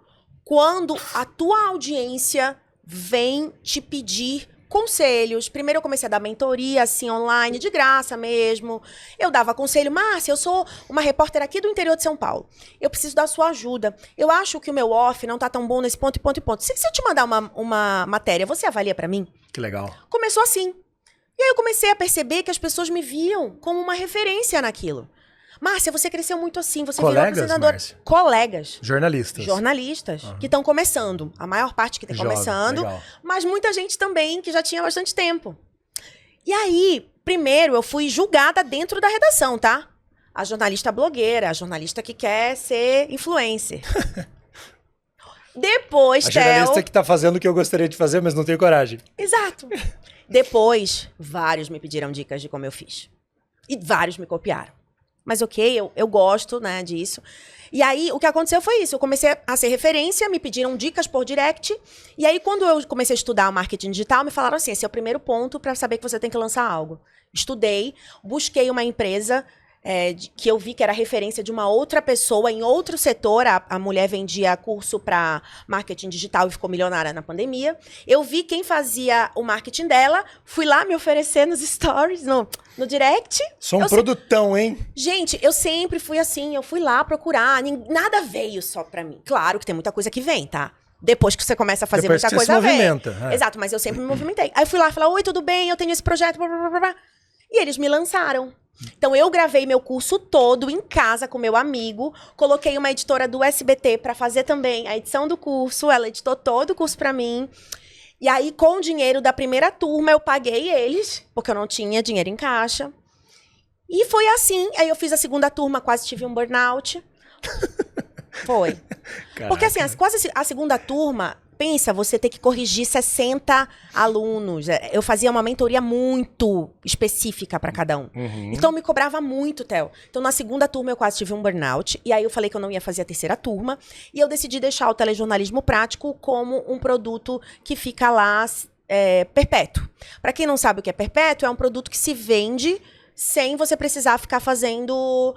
quando a tua audiência vem te pedir conselhos. Primeiro eu comecei a dar mentoria, assim, online, de graça mesmo. Eu dava conselho, Márcia, eu sou uma repórter aqui do interior de São Paulo. Eu preciso da sua ajuda. Eu acho que o meu off não tá tão bom nesse ponto e ponto e ponto. Se eu te mandar uma matéria, você avalia pra mim? Que legal. Começou assim. E aí eu comecei a perceber que as pessoas me viam como uma referência naquilo. Márcia, você cresceu muito assim, você virou apresentadora. Márcia? Colegas. Jornalistas. Que estão começando. A maior parte que está começando. Legal. Mas muita gente também que já tinha bastante tempo. E aí, primeiro, eu fui julgada dentro da redação, tá? A jornalista blogueira, a jornalista que quer ser influencer. Depois, a jornalista que tá fazendo o que eu gostaria de fazer, mas não tenho coragem. Exato. Depois, vários me pediram dicas de como eu fiz. E vários me copiaram. Mas ok, eu gosto, né, disso. E aí, o que aconteceu foi isso. Eu comecei a ser referência, me pediram dicas por direct. E aí, quando eu comecei a estudar o marketing digital, me falaram assim, esse é o primeiro ponto para saber que você tem que lançar algo. Estudei, busquei uma empresa que eu vi que era referência de uma outra pessoa em outro setor. A mulher vendia curso para marketing digital e ficou milionária na pandemia. Eu vi quem fazia o marketing dela, fui lá me oferecer nos stories, no direct. Sou um produtão, hein? Gente, eu sempre fui assim, eu fui lá procurar, nada veio só pra mim. Claro que tem muita coisa que vem, tá? Depois que você começa a fazer depois muita que você coisa, se movimenta. vem. Exato, mas eu sempre me movimentei. Aí eu fui lá e falei, oi, tudo bem? Eu tenho esse projeto, blá, blá, blá, blá. E eles me lançaram. Então, eu gravei meu curso todo em casa com meu amigo, coloquei uma editora do SBT para fazer também a edição do curso, ela editou todo o curso para mim. E aí, com o dinheiro da primeira turma, eu paguei eles, porque eu não tinha dinheiro em caixa. E foi assim. Aí eu fiz a segunda turma, quase tive um burnout. Foi. Caraca. Porque assim, quase a segunda turma... Pensa, você ter que corrigir 60 alunos. Eu fazia uma mentoria muito específica para cada um. Então, me cobrava muito, Theo. Então, na segunda turma, eu quase tive um burnout. E aí, eu falei que eu não ia fazer a terceira turma. E eu decidi deixar o telejornalismo prático como um produto que fica lá perpétuo. Para quem não sabe o que é perpétuo, é um produto que se vende sem você precisar ficar fazendo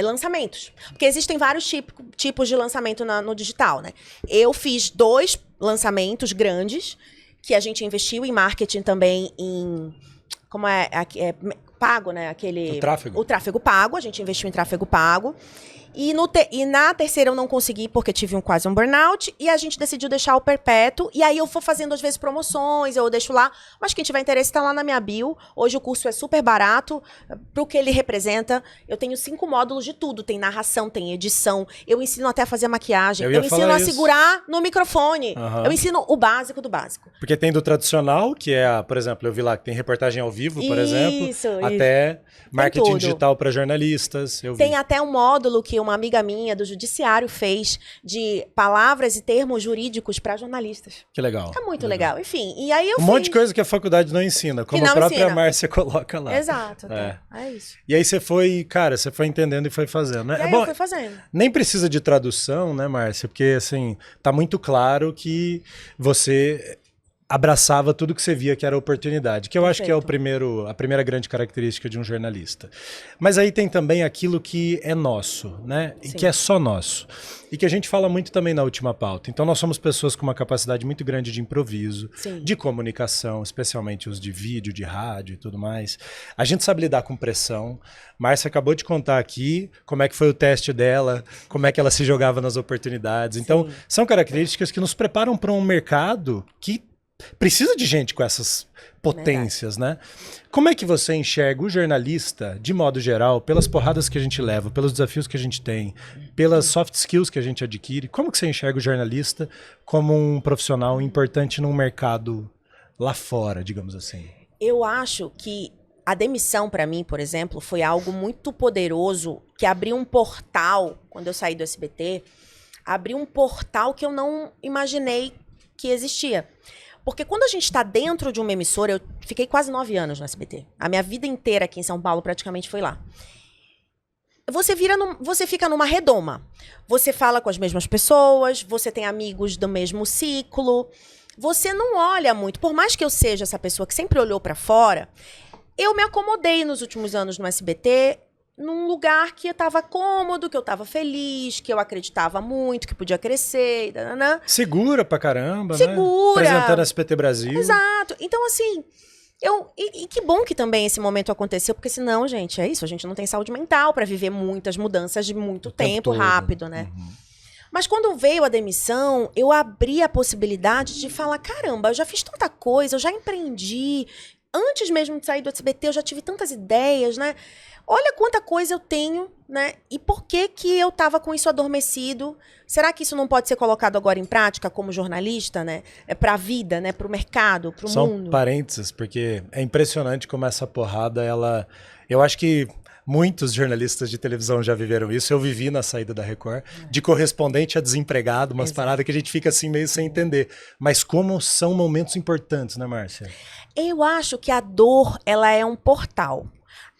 lançamentos. Porque existem vários tipos de lançamento no digital, né? Eu fiz 2 lançamentos grandes, que a gente investiu em marketing também, como pago, né? O tráfego pago, a gente investiu em tráfego pago. E na terceira eu não consegui porque tive quase um burnout. E a gente decidiu deixar o perpétuo. E aí eu vou fazendo às vezes promoções, eu deixo lá. Mas quem tiver interesse tá lá na minha bio. Hoje o curso é super barato pro que ele representa. Eu tenho 5 módulos de tudo. Tem narração, tem edição. Eu ensino até a fazer maquiagem. Eu ensino a segurar no microfone. Eu ensino o básico do básico. Porque tem do tradicional, que é, por exemplo, eu vi lá que tem reportagem ao vivo, por exemplo. Até marketing digital para jornalistas. Tem até um módulo que uma amiga minha do judiciário fez de palavras e termos jurídicos para jornalistas. Que legal. É muito legal. Enfim, e aí eu Um monte de coisa que a faculdade não ensina, como não a própria ensina. Márcia coloca lá. Exato. É isso. E aí você foi entendendo e foi fazendo, né? E aí eu fui fazendo. Nem precisa de tradução, né, Márcia? Porque, assim, tá muito claro que você abraçava tudo que você via que era oportunidade, que eu acho que é a primeira grande característica de um jornalista. Mas aí tem também aquilo que é nosso, né? E que é só nosso. E que a gente fala muito também na última pauta. Então nós somos pessoas com uma capacidade muito grande de improviso, de comunicação, especialmente os de vídeo, de rádio e tudo mais. A gente sabe lidar com pressão. Márcia acabou de contar aqui como é que foi o teste dela, como é que ela se jogava nas oportunidades. Então são características que nos preparam para um mercado que precisa de gente com essas potências, né? Como é que você enxerga o jornalista, de modo geral, pelas porradas que a gente leva, pelos desafios que a gente tem, pelas soft skills que a gente adquire? Como que você enxerga o jornalista como um profissional importante num mercado lá fora, digamos assim? Eu acho que a demissão, para mim, por exemplo, foi algo muito poderoso que abriu um portal, quando eu saí do SBT, abriu um portal que eu não imaginei que existia. Porque quando a gente está dentro de uma emissora, eu fiquei quase 9 anos no SBT. A minha vida inteira aqui em São Paulo praticamente foi lá. Você fica numa redoma. Você fala com as mesmas pessoas, você tem amigos do mesmo ciclo. Você não olha muito. Por mais que eu seja essa pessoa que sempre olhou para fora, eu me acomodei nos últimos anos no SBT num lugar que eu estava cômodo, que eu estava feliz, que eu acreditava muito, que podia crescer. Segura pra caramba, Segura. Né? Apresentando SBT Brasil. Exato. Então, assim, e que bom que também esse momento aconteceu, porque senão, gente, é isso, a gente não tem saúde mental para viver muitas mudanças de muito tempo rápido, né? Mas quando veio a demissão, eu abri a possibilidade de falar, caramba, eu já fiz tanta coisa, eu já empreendi. Antes mesmo de sair do SBT, eu já tive tantas ideias, né? Olha quanta coisa eu tenho, né? E por que que eu tava com isso adormecido? Será que isso não pode ser colocado agora em prática como jornalista, né? É pra vida, né? Pro mercado, pro mundo. Só parênteses, porque é impressionante como essa porrada, ela... Eu acho que muitos jornalistas de televisão já viveram isso. Eu vivi na saída da Record, de correspondente a desempregado, umas paradas que a gente fica assim meio sem entender. Mas como são momentos importantes, né, Márcia? Eu acho que a dor, ela é um portal.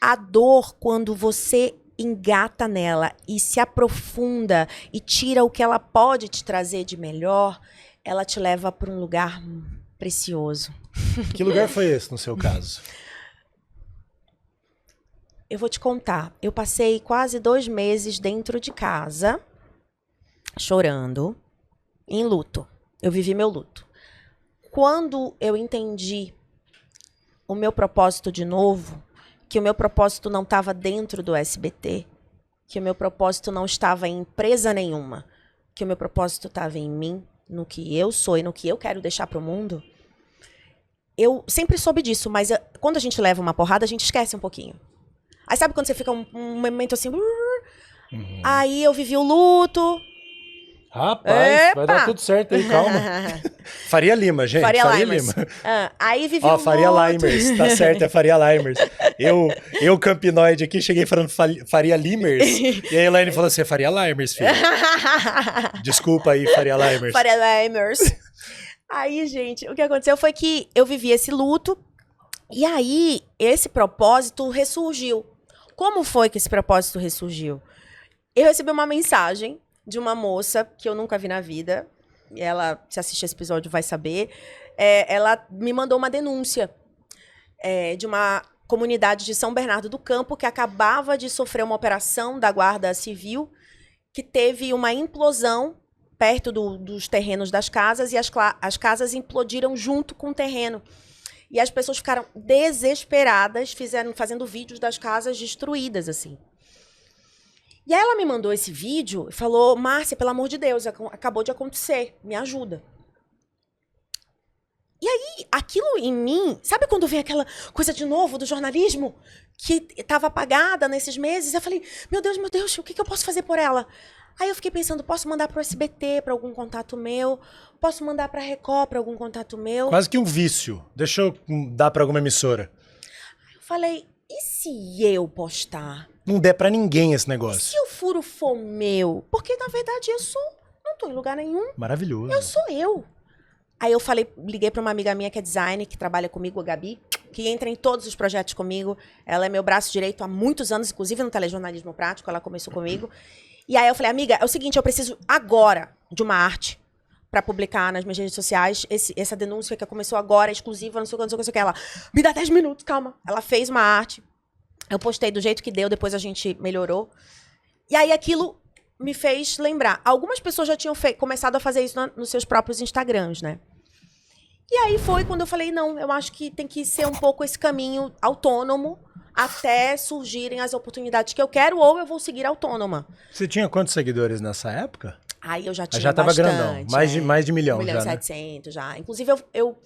A dor, quando você engata nela e se aprofunda e tira o que ela pode te trazer de melhor, ela te leva para um lugar precioso. Que lugar foi esse, no seu caso? Eu vou te contar. Eu passei quase 2 meses dentro de casa, chorando, em luto. Eu vivi meu luto. Quando eu entendi o meu propósito de novo, que o meu propósito não estava dentro do SBT, que o meu propósito não estava em empresa nenhuma, que o meu propósito estava em mim, no que eu sou e no que eu quero deixar para o mundo, eu sempre soube disso, mas quando a gente leva uma porrada, a gente esquece um pouquinho. Aí sabe quando você fica um momento assim... Aí eu vivi o luto... Rapaz, vai dar tudo certo aí, calma. Faria Lima, gente. Faria Limers. Aí vivi o Faria luto. Limers, tá certo, é Faria Limers. Eu campinoide aqui, cheguei falando Faria Limers, e a Elaine falou assim, Faria Limers, filho. Desculpa aí, Faria Limers. Faria Limers. Aí, gente, o que aconteceu foi que eu vivi esse luto, e aí esse propósito ressurgiu. Como foi que esse propósito ressurgiu? Eu recebi uma mensagem de uma moça que eu nunca vi na vida. Ela, se assistir esse episódio, vai saber. Ela me mandou uma denúncia de uma comunidade de São Bernardo do Campo que acabava de sofrer uma operação da Guarda Civil que teve uma implosão perto dos terrenos das casas e as casas implodiram junto com o terreno. E as pessoas ficaram desesperadas, fazendo vídeos das casas destruídas, assim. E aí ela me mandou esse vídeo e falou, Márcia, pelo amor de Deus, acabou de acontecer, me ajuda. E aí, aquilo em mim, sabe quando vem aquela coisa de novo do jornalismo? Que estava apagada nesses meses, eu falei, meu Deus, o que eu posso fazer por ela? Aí eu fiquei pensando, posso mandar para o SBT, para algum contato meu? Posso mandar para a Record, para algum contato meu? Quase que um vício. Deixa eu dar para alguma emissora. Eu falei, e se eu postar? não der pra ninguém esse E negócio. se o furo for meu? Porque, na verdade, não tô em lugar nenhum. Maravilhoso. Eu sou eu. Aí eu liguei pra uma amiga minha que é designer, que trabalha comigo, a Gabi, que entra em todos os projetos comigo. Ela é meu braço direito há muitos anos, inclusive no telejornalismo prático, ela começou comigo. E aí eu falei, amiga, é o seguinte, eu preciso agora de uma arte pra publicar nas minhas redes sociais essa denúncia que começou agora, exclusiva, não sei o que, ela, me dá 10 minutos, calma. Ela fez uma arte, eu postei do jeito que deu, depois a gente melhorou. E aí aquilo me fez lembrar. Algumas pessoas já tinham começado a fazer isso nos seus próprios Instagrams, né? E aí foi quando eu falei, não, eu acho que tem que ser um pouco esse caminho autônomo até surgirem as oportunidades que eu quero, ou eu vou seguir autônoma. Você tinha quantos seguidores nessa época? Aí eu já tinha Já tava bastante. grandão, mais de milhão 1 milhão já, e né? 700 já. Inclusive, eu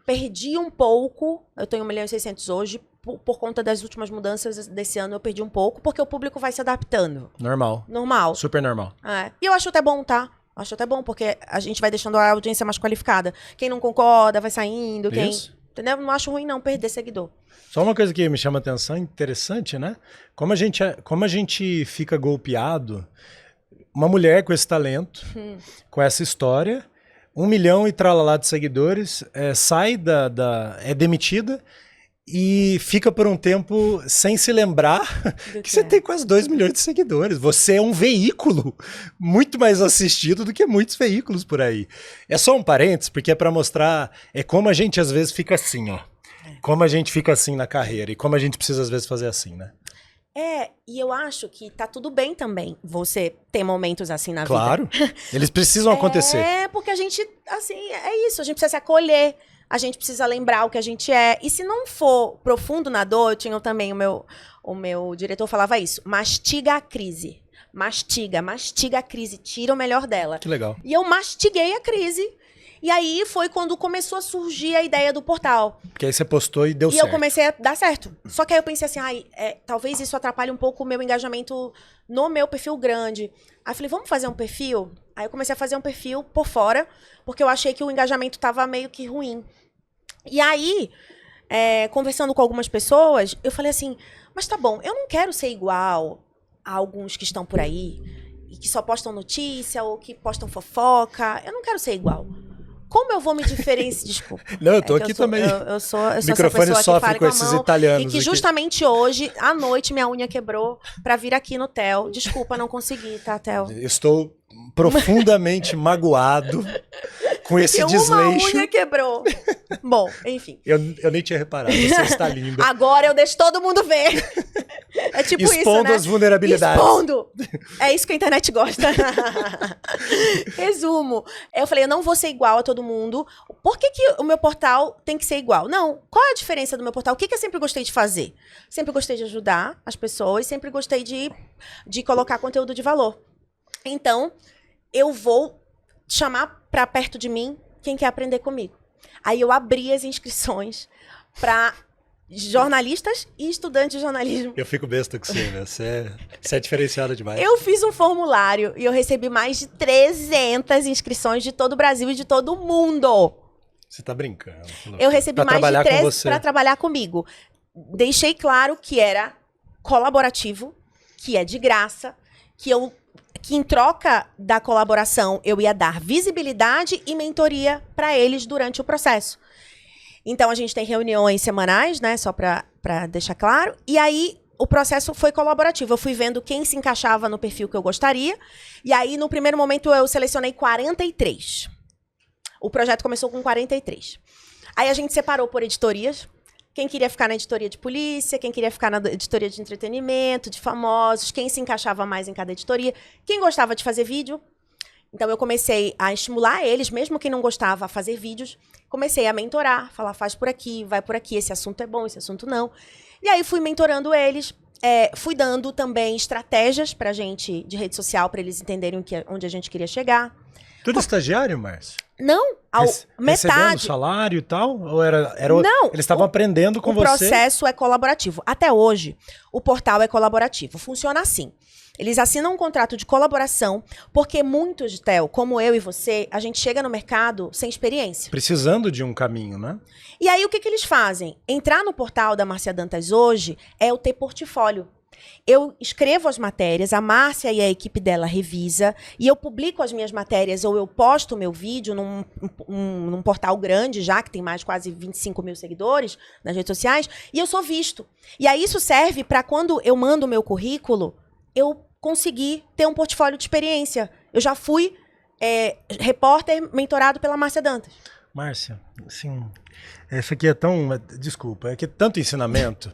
perdi um pouco, eu tenho 1 milhão e 600 hoje, por conta das últimas mudanças desse ano eu perdi um pouco, porque o público vai se adaptando. Normal. Normal. Super normal. É. E eu acho até bom, tá? Acho até bom, porque a gente vai deixando a audiência mais qualificada. Quem não concorda vai saindo, Isso. Entendeu? Não acho ruim não perder seguidor. Só uma coisa que me chama a atenção, interessante, né? Como a gente fica golpeado, uma mulher com esse talento, com essa história, 1 milhão e tralalá de seguidores, sai é demitida e fica por um tempo sem se lembrar que você tem quase 2 milhões de seguidores. Você é um veículo muito mais assistido do que muitos veículos por aí. É só um parênteses, porque é para mostrar como a gente às vezes fica assim, ó. Como a gente fica assim na carreira e como a gente precisa às vezes fazer assim, né? E eu acho que tá tudo bem também você ter momentos assim na vida. Claro, eles precisam acontecer. Porque a gente, assim, é isso, a gente precisa se acolher, a gente precisa lembrar o que a gente é. E se não for profundo na dor, eu tinha também, o meu diretor falava isso, mastiga a crise. Mastiga a crise, tira o melhor dela. Que legal. E eu mastiguei a crise. E aí foi quando começou a surgir a ideia do portal. Porque aí você postou e deu certo. E eu comecei a dar certo. Só que aí eu pensei assim, talvez isso atrapalhe um pouco o meu engajamento no meu perfil grande. Aí eu falei, vamos fazer um perfil? Aí eu comecei a fazer um perfil por fora, porque eu achei que o engajamento tava meio que ruim. E aí, conversando com algumas pessoas, eu falei assim, mas tá bom, eu não quero ser igual a alguns que estão por aí, e que só postam notícia, ou que postam fofoca. Eu não quero ser igual. Como eu vou me diferenciar? Desculpa. Não, eu tô aqui também. Eu sou O essa microfone pessoa sofre que fala com esses italianos e que aqui. justamente hoje, à noite, minha unha quebrou pra vir aqui no Theo. Desculpa, não consegui, tá, Theo? Estou profundamente magoado com esse Porque desleixo. uma unha quebrou. Bom, enfim. Eu nem tinha reparado, você está linda. Agora eu deixo todo mundo ver. É tipo isso, né? Expondo as vulnerabilidades. Expondo! É isso que a internet gosta. Resumo. Eu falei, eu não vou ser igual a todo mundo. Por que o meu portal tem que ser igual? Não. Qual é a diferença do meu portal? O que eu sempre gostei de fazer? Sempre gostei de ajudar as pessoas, sempre gostei de colocar conteúdo de valor. Então, eu vou chamar pra perto de mim quem quer aprender comigo. Aí eu abri as inscrições para jornalistas e estudantes de jornalismo. Eu fico besta com você, né? Você é diferenciada demais. Eu fiz um formulário e eu recebi mais de 300 inscrições de todo o Brasil e de todo o mundo. Você tá brincando. Eu recebi pra mais de trabalhar com 13 você. para trabalhar comigo. Deixei claro que era colaborativo, que é de graça, que em troca da colaboração eu ia dar visibilidade e mentoria para eles durante o processo. Então a gente tem reuniões semanais, né, só para deixar claro. E aí o processo foi colaborativo. Eu fui vendo quem se encaixava no perfil que eu gostaria. E aí no primeiro momento eu selecionei 43. O projeto começou com 43. Aí a gente separou por editorias. Quem queria ficar na editoria de polícia, quem queria ficar na editoria de entretenimento, de famosos, quem se encaixava mais em cada editoria, quem gostava de fazer vídeo. Então, eu comecei a estimular eles, mesmo quem não gostava, a fazer vídeos. Comecei a mentorar, falar, faz por aqui, vai por aqui, esse assunto é bom, esse assunto não. E aí, fui mentorando eles, fui dando também estratégias pra gente de rede social, para eles entenderem onde a gente queria chegar. Tudo estagiário, Márcio? Não, Recebendo metade. salário e tal? Ou era Não, eles estavam aprendendo com o você? O processo é colaborativo. Até hoje, o portal é colaborativo. Funciona assim. Eles assinam um contrato de colaboração, porque muitos, Theo, como eu e você, a gente chega no mercado sem experiência. Precisando de um caminho, né? E aí, o que eles fazem? Entrar no portal da Márcia Dantas hoje é o ter portfólio. Eu escrevo as matérias, a Márcia e a equipe dela revisa, e eu publico as minhas matérias, ou eu posto o meu vídeo num portal grande já, que tem mais de quase 25 mil seguidores nas redes sociais, e eu sou visto. E aí isso serve para quando eu mando o meu currículo, eu conseguir ter um portfólio de experiência. Eu já fui repórter mentorado pela Márcia Dantas. Márcia, assim, isso aqui é tão... Desculpa, é que tanto ensinamento...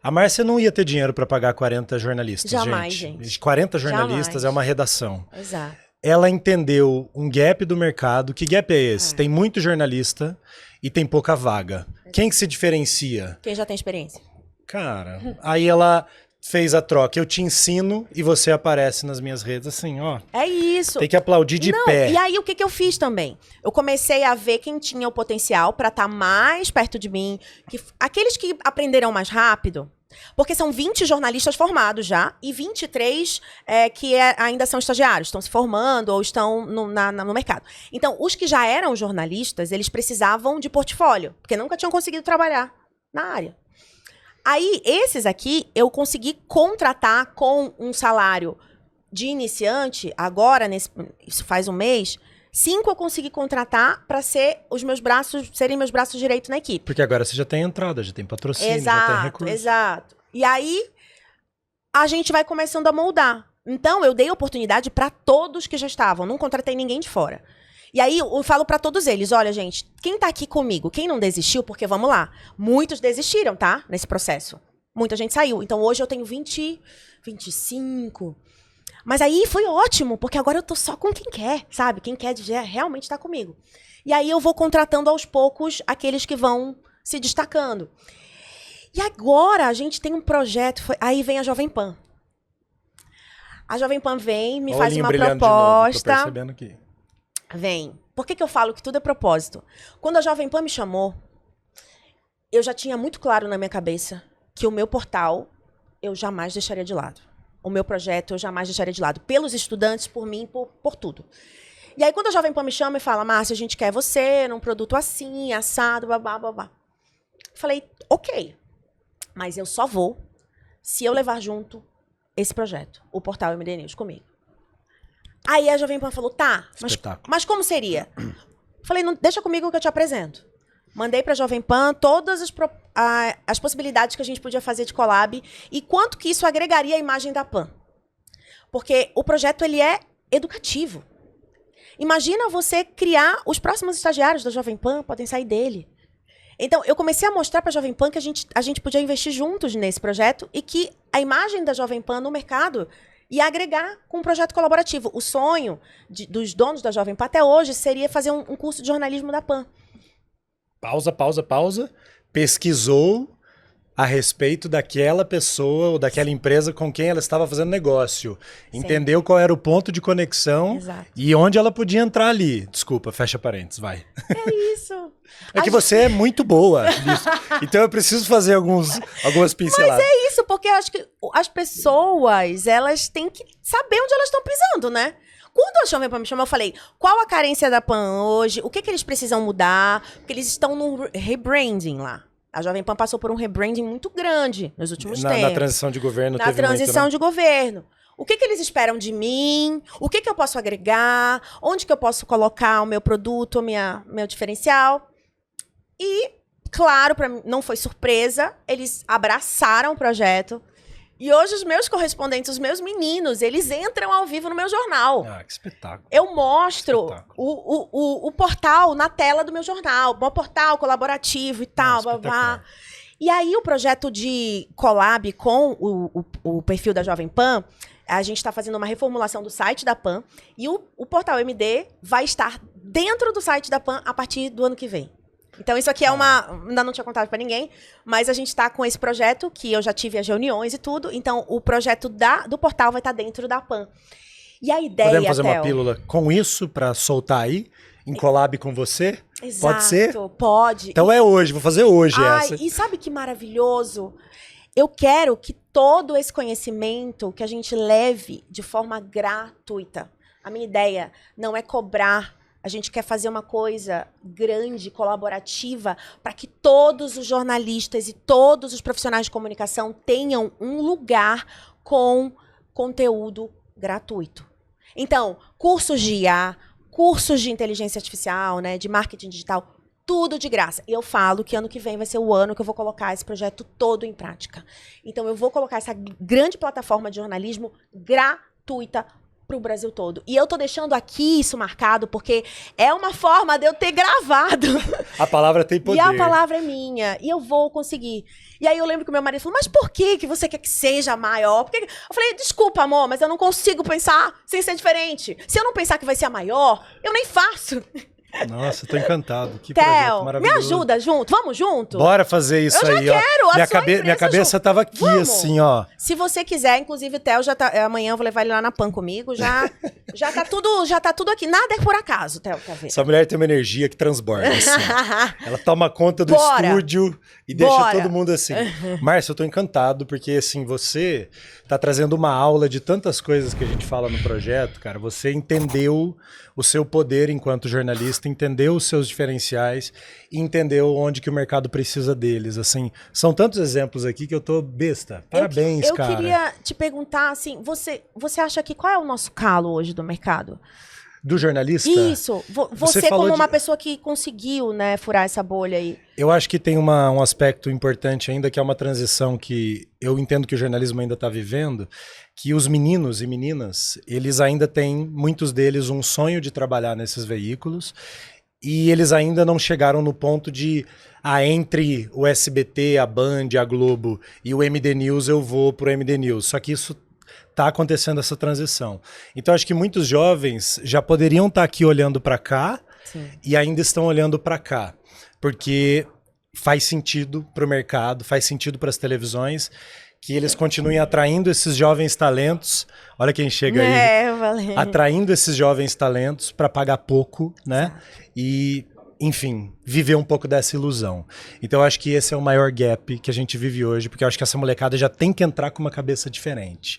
A Márcia não ia ter dinheiro para pagar 40 jornalistas, Jamais, gente. 40 jornalistas Jamais. é uma redação. Exato. Ela entendeu um gap do mercado. Que gap é esse? Tem muito jornalista e tem pouca vaga. Quem que se diferencia? Quem já tem experiência. Cara, aí ela fez a troca. Eu te ensino e você aparece nas minhas redes assim, ó. É isso. Tem que aplaudir de pé. E aí, o que eu fiz também? Eu comecei a ver quem tinha o potencial para estar mais perto de mim. Aqueles que aprenderam mais rápido, porque são 20 jornalistas formados já, e 23 que ainda são estagiários, estão se formando ou estão no mercado. Então, os que já eram jornalistas, eles precisavam de portfólio, porque nunca tinham conseguido trabalhar na área. Aí, esses aqui, eu consegui contratar com um salário de iniciante, agora, isso faz um mês, 5 eu consegui contratar para serem meus braços direitos na equipe. Porque agora você já tem entrada, já tem patrocínio, Exato, já tem recurso. Exato. E aí, a gente vai começando a moldar. Então, eu dei oportunidade para todos que já estavam, não contratei ninguém de fora. E aí, eu falo para todos eles, olha, gente, quem tá aqui comigo, quem não desistiu, porque vamos lá, muitos desistiram, tá? Nesse processo. Muita gente saiu. Então, hoje eu tenho 20, 25... Mas aí foi ótimo, porque agora eu tô só com quem quer, sabe? Quem quer realmente estar comigo. E aí eu vou contratando aos poucos aqueles que vão se destacando. E agora a gente tem um projeto, aí vem a Jovem Pan. A Jovem Pan vem, me faz uma proposta. Tô percebendo aqui. Vem. Por que eu falo que tudo é propósito? Quando a Jovem Pan me chamou, eu já tinha muito claro na minha cabeça que o meu portal eu jamais deixaria de lado. O meu projeto eu jamais deixaria de lado. Pelos estudantes, por mim, por tudo. E aí, quando a Jovem Pan me chama e fala, Márcia, a gente quer você num produto assim, assado, babá, babá. Falei, ok. Mas eu só vou se eu levar junto esse projeto, o portal MD News, comigo. Aí a Jovem Pan falou, tá, mas como seria? Falei, não, deixa comigo que eu te apresento. Mandei para a Jovem Pan todas as possibilidades que a gente podia fazer de collab e quanto que isso agregaria à imagem da Pan. Porque o projeto ele é educativo. Imagina você criar os próximos estagiários da Jovem Pan, podem sair dele. Então, eu comecei a mostrar para a Jovem Pan que a gente podia investir juntos nesse projeto e que a imagem da Jovem Pan no mercado ia agregar com um projeto colaborativo. O sonho dos donos da Jovem Pan até hoje seria fazer um curso de jornalismo da Pan. Pausa. Pesquisou a respeito daquela pessoa ou daquela empresa com quem ela estava fazendo negócio. Entendeu qual era o ponto de conexão. Exato. E onde ela podia entrar ali. Desculpa, fecha parênteses, vai. É isso. É que você é muito boa nisso. Então eu preciso fazer algumas pinceladas. Mas é isso, porque eu acho que as pessoas, elas têm que saber onde elas estão pisando, né? Quando a Jovem Pan me chamou, eu falei, qual a carência da Pan hoje? O que eles precisam mudar? Porque eles estão no rebranding lá. A Jovem Pan passou por um rebranding muito grande nos últimos tempos. Na transição de governo Na teve transição muito, né? de governo. O que eles esperam de mim? O que eu posso agregar? Onde que eu posso colocar o meu produto, meu diferencial? E, claro, para mim não foi surpresa, eles abraçaram o projeto. E hoje os meus correspondentes, os meus meninos, eles entram ao vivo no meu jornal. Ah, que espetáculo. Eu mostro o portal na tela do meu jornal. Um portal colaborativo e tal, babá. E aí o projeto de collab com o perfil da Jovem Pan, a gente está fazendo uma reformulação do site da Pan. E o portal MD vai estar dentro do site da Pan a partir do ano que vem. Então, isso aqui é ainda não tinha contado para ninguém, mas a gente está com esse projeto, que eu já tive as reuniões e tudo. Então, o projeto do portal vai estar dentro da Pan. E a ideia, podemos fazer uma pílula com isso para soltar aí, em collab com você? Exato, pode ser? Pode. Então é hoje, vou fazer hoje essa. E sabe que maravilhoso? Eu quero que todo esse conhecimento que a gente leve de forma gratuita. A minha ideia não é cobrar A gente quer fazer uma coisa grande, colaborativa, para que todos os jornalistas e todos os profissionais de comunicação tenham um lugar com conteúdo gratuito. Então, cursos de IA, cursos de inteligência artificial, né, de marketing digital, tudo de graça. E eu falo que ano que vem vai ser o ano que eu vou colocar esse projeto todo em prática. Então, eu vou colocar essa grande plataforma de jornalismo gratuita para o Brasil todo. E eu tô deixando aqui isso marcado porque é uma forma de eu ter gravado. A palavra tem poder. E a palavra é minha. E eu vou conseguir. E aí eu lembro que meu marido falou, mas por que você quer que seja maior? Eu falei, desculpa, amor, mas eu não consigo pensar sem ser diferente. Se eu não pensar que vai ser a maior, eu nem faço. Nossa, tô encantado. Que Theo, projeto maravilhoso. me ajuda junto. Vamos junto? Bora fazer isso eu aí, já ó. quero, Minha cabeça junto. tava aqui, Vamos. assim, ó. Se você quiser, inclusive o Theo já tá. Amanhã eu vou levar ele lá na PAN comigo. Já tá tudo aqui. Nada é por acaso, Theo, tá vendo? Essa mulher tem uma energia que transborda, assim. Ela toma conta do Bora. estúdio e deixa Bora. todo mundo assim. Márcia, eu tô encantado, porque assim, você tá trazendo uma aula de tantas coisas que a gente fala no projeto, cara. Você entendeu o seu poder enquanto jornalista, entendeu os seus diferenciais e entendeu onde que o mercado precisa deles. Assim, são tantos exemplos aqui que eu tô besta. Parabéns, cara. Eu queria te perguntar, assim, você acha que qual é o nosso calo hoje do mercado? Do jornalista? Isso. Você falou como uma de- pessoa que conseguiu, né, furar essa bolha aí. Eu acho que tem um aspecto importante ainda, que é uma transição que eu entendo que o jornalismo ainda está vivendo, que os meninos e meninas, eles ainda têm, muitos deles, um sonho de trabalhar nesses veículos, e eles ainda não chegaram no ponto de, entre o SBT, a Band, a Globo e o MD News, eu vou pro MD News. Só que isso está acontecendo, essa transição. Então, acho que muitos jovens já poderiam estar aqui olhando para cá. Sim. E ainda estão olhando para cá, porque faz sentido para o mercado, faz sentido para as televisões, que eles continuem atraindo esses jovens talentos. Olha quem chega aí. Valeu. Atraindo esses jovens talentos para pagar pouco, né? E, enfim, viver um pouco dessa ilusão. Então eu acho que esse é o maior gap que a gente vive hoje, porque eu acho que essa molecada já tem que entrar com uma cabeça diferente.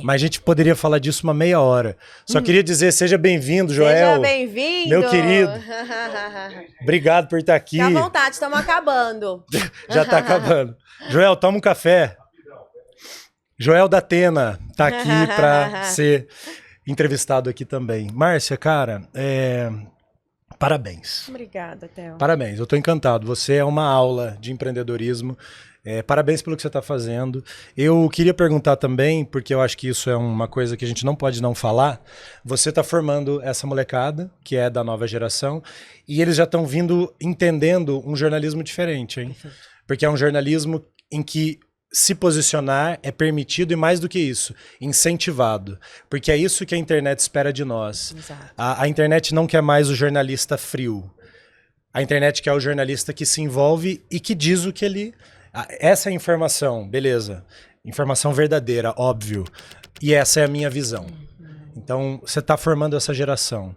Mas a gente poderia falar disso uma meia hora. Só queria dizer, seja bem-vindo, Joel. Seja bem-vindo. Meu querido. Obrigado por estar aqui. Fica à vontade, estamos acabando. Já tá acabando. Joel, toma um café. Joel da Atena tá aqui para ser entrevistado aqui também. Márcia, cara, parabéns. Obrigada, Theo. Parabéns, eu tô encantado. Você é uma aula de empreendedorismo. Parabéns pelo que você está fazendo. Eu queria perguntar também, porque eu acho que isso é uma coisa que a gente não pode não falar. Você está formando essa molecada, que é da nova geração, e eles já estão vindo entendendo um jornalismo diferente, hein? Porque é um jornalismo em que se posicionar é permitido e, mais do que isso, incentivado. Porque é isso que a internet espera de nós. Exato. A internet não quer mais o jornalista frio. A internet quer o jornalista que se envolve e que diz o que ele... Essa é a informação, beleza. Informação verdadeira, óbvio. E essa é a minha visão. Então, você está formando essa geração.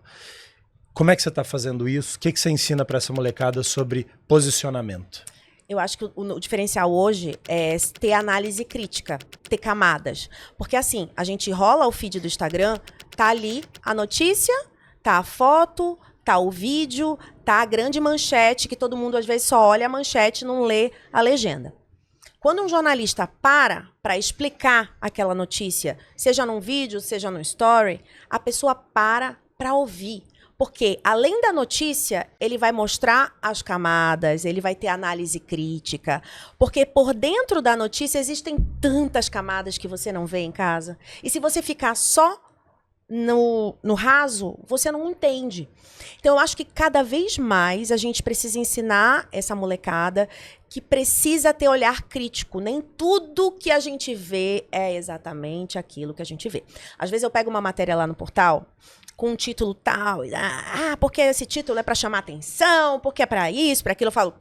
Como é que você está fazendo isso? O que você ensina para essa molecada sobre posicionamento? Eu acho que o diferencial hoje é ter análise crítica, ter camadas. Porque assim, a gente rola o feed do Instagram, tá ali a notícia, tá a foto, tá o vídeo, tá a grande manchete, que todo mundo às vezes só olha a manchete e não lê a legenda. Quando um jornalista para explicar aquela notícia, seja num vídeo, seja num story, a pessoa para ouvir. Porque, além da notícia, ele vai mostrar as camadas, ele vai ter análise crítica. Porque por dentro da notícia existem tantas camadas que você não vê em casa. E se você ficar só no raso, você não entende. Então, eu acho que cada vez mais a gente precisa ensinar essa molecada que precisa ter olhar crítico. Nem tudo que a gente vê é exatamente aquilo que a gente vê. Às vezes eu pego uma matéria lá no portal com um título tal, porque esse título é para chamar atenção, porque é para isso, para aquilo. Eu falo,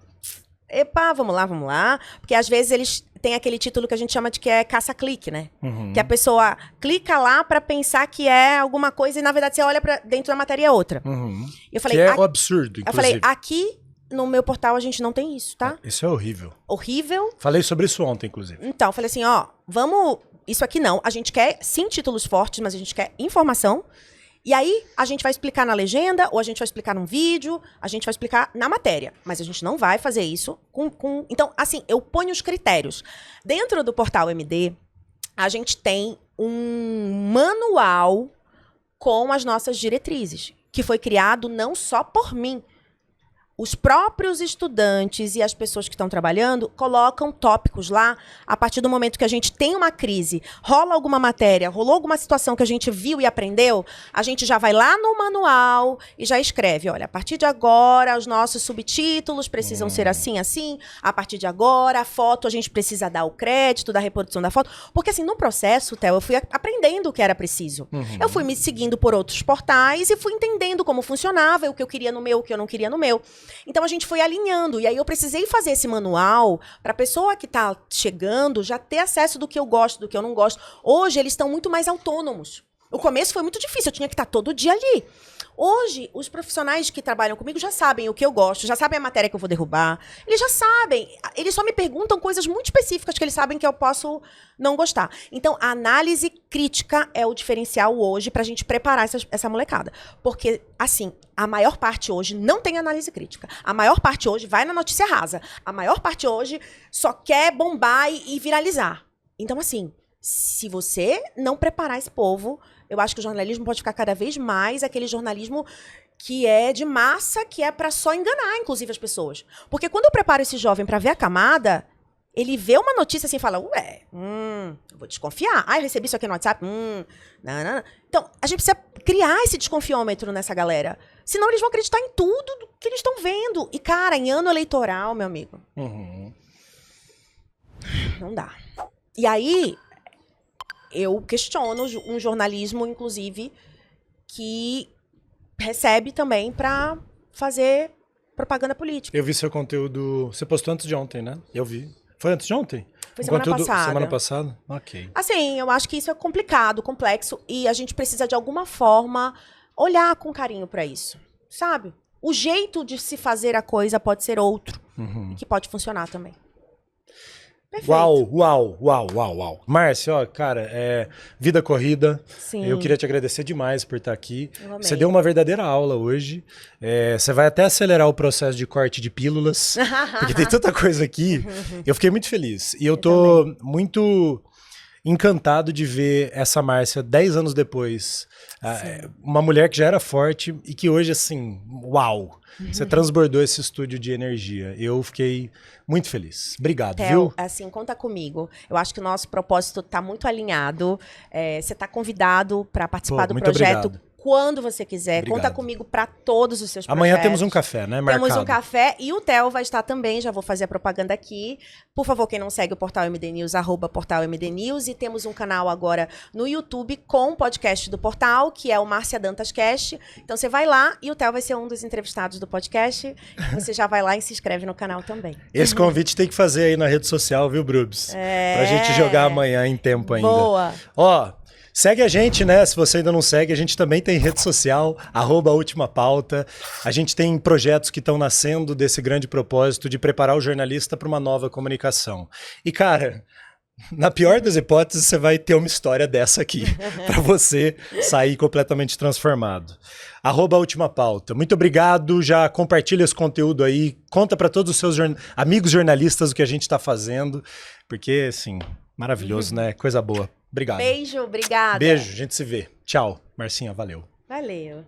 epa, vamos lá. Porque às vezes eles têm aquele título que a gente chama de que é caça-clique, né? Que a pessoa clica lá para pensar que é alguma coisa e na verdade você olha para dentro da matéria é outra. Eu falei, que é um absurdo, inclusive. Eu falei, aqui no meu portal a gente não tem isso, tá? Isso é horrível. Horrível. Falei sobre isso ontem, inclusive. Então, eu falei assim, vamos... Isso aqui não. A gente quer, sim, títulos fortes, mas a gente quer informação. E aí, a gente vai explicar na legenda, ou a gente vai explicar num vídeo, a gente vai explicar na matéria. Mas a gente não vai fazer isso com... Então, assim, eu ponho os critérios. Dentro do Portal MD, a gente tem um manual com as nossas diretrizes, que foi criado não só por mim. Os próprios estudantes e as pessoas que estão trabalhando colocam tópicos lá a partir do momento que a gente tem uma crise, rola alguma matéria, rolou alguma situação que a gente viu e aprendeu, a gente já vai lá no manual e já escreve, olha, a partir de agora os nossos subtítulos precisam ser assim, assim, a partir de agora a foto a gente precisa dar o crédito da reprodução da foto, porque assim, no processo, Theo, eu fui aprendendo o que era preciso. Eu fui me seguindo por outros portais e fui entendendo como funcionava, o que eu queria no meu, o que eu não queria no meu. Então a gente foi alinhando, e aí eu precisei fazer esse manual para a pessoa que está chegando já ter acesso do que eu gosto, do que eu não gosto. Hoje eles estão muito mais autônomos. O começo foi muito difícil, eu tinha que estar todo dia ali. Hoje, os profissionais que trabalham comigo já sabem o que eu gosto, já sabem a matéria que eu vou derrubar. Eles já sabem. Eles só me perguntam coisas muito específicas que eles sabem que eu posso não gostar. Então, a análise crítica é o diferencial hoje pra gente preparar essa molecada. Porque, assim, a maior parte hoje não tem análise crítica. A maior parte hoje vai na notícia rasa. A maior parte hoje só quer bombar e viralizar. Então, assim, se você não preparar esse povo... Eu acho que o jornalismo pode ficar cada vez mais aquele jornalismo que é de massa, que é para só enganar, inclusive, as pessoas. Porque quando eu preparo esse jovem para ver a camada, ele vê uma notícia assim e fala, eu vou desconfiar. Eu recebi isso aqui no WhatsApp. Não. Então, a gente precisa criar esse desconfiômetro nessa galera. Senão eles vão acreditar em tudo que eles estão vendo. E, cara, em ano eleitoral, meu amigo, não dá. E aí... Eu questiono um jornalismo, inclusive, que recebe também para fazer propaganda política. Eu vi seu conteúdo... Você postou antes de ontem, né? Eu vi. Foi antes de ontem? Foi semana passada. Semana passada? Ok. Assim, eu acho que isso é complicado, complexo, e a gente precisa, de alguma forma, olhar com carinho para isso, sabe? O jeito de se fazer a coisa pode ser outro, que pode funcionar também. Perfeito. Uau. Márcia, ó, cara, vida corrida. Sim. Eu queria te agradecer demais por estar aqui. Eu amei. Você deu uma verdadeira aula hoje. Você vai até acelerar o processo de corte de pílulas, porque tem tanta coisa aqui. Eu fiquei muito feliz. E eu tô muito encantado de ver essa Márcia 10 anos depois. Uma mulher que já era forte e que hoje, assim, uau! Você transbordou esse estúdio de energia. Eu fiquei muito feliz. Obrigado, Theo, viu? Assim, conta comigo. Eu acho que o nosso propósito está muito alinhado. Você está convidado para participar do projeto. Obrigado. Quando você quiser. Obrigado. Conta comigo para todos os seus projetos. Amanhã temos um café, né? Marcado. Temos um café e o Theo vai estar também, já vou fazer a propaganda aqui. Por favor, quem não segue o Portal MD News, @Portal MD News. E temos um canal agora no YouTube com o podcast do Portal, que é o Márcia Dantas Cast. Então você vai lá e o Theo vai ser um dos entrevistados do podcast. Você já vai lá e se inscreve no canal também. Esse convite tem que fazer aí na rede social, viu, Brubs? Pra gente jogar amanhã em tempo ainda. Boa! Ó, segue a gente, né? Se você ainda não segue, a gente também tem rede social, @UltimaPauta. A gente tem projetos que estão nascendo desse grande propósito de preparar o jornalista para uma nova comunicação. E, cara, na pior das hipóteses, você vai ter uma história dessa aqui, para você sair completamente transformado. @UltimaPauta. Muito obrigado, já compartilha esse conteúdo aí, conta para todos os seus amigos jornalistas o que a gente está fazendo, porque, assim, maravilhoso, né? Coisa boa. Obrigado. Beijo, obrigada. Beijo, a gente se vê. Tchau. Marcinha, valeu. Valeu.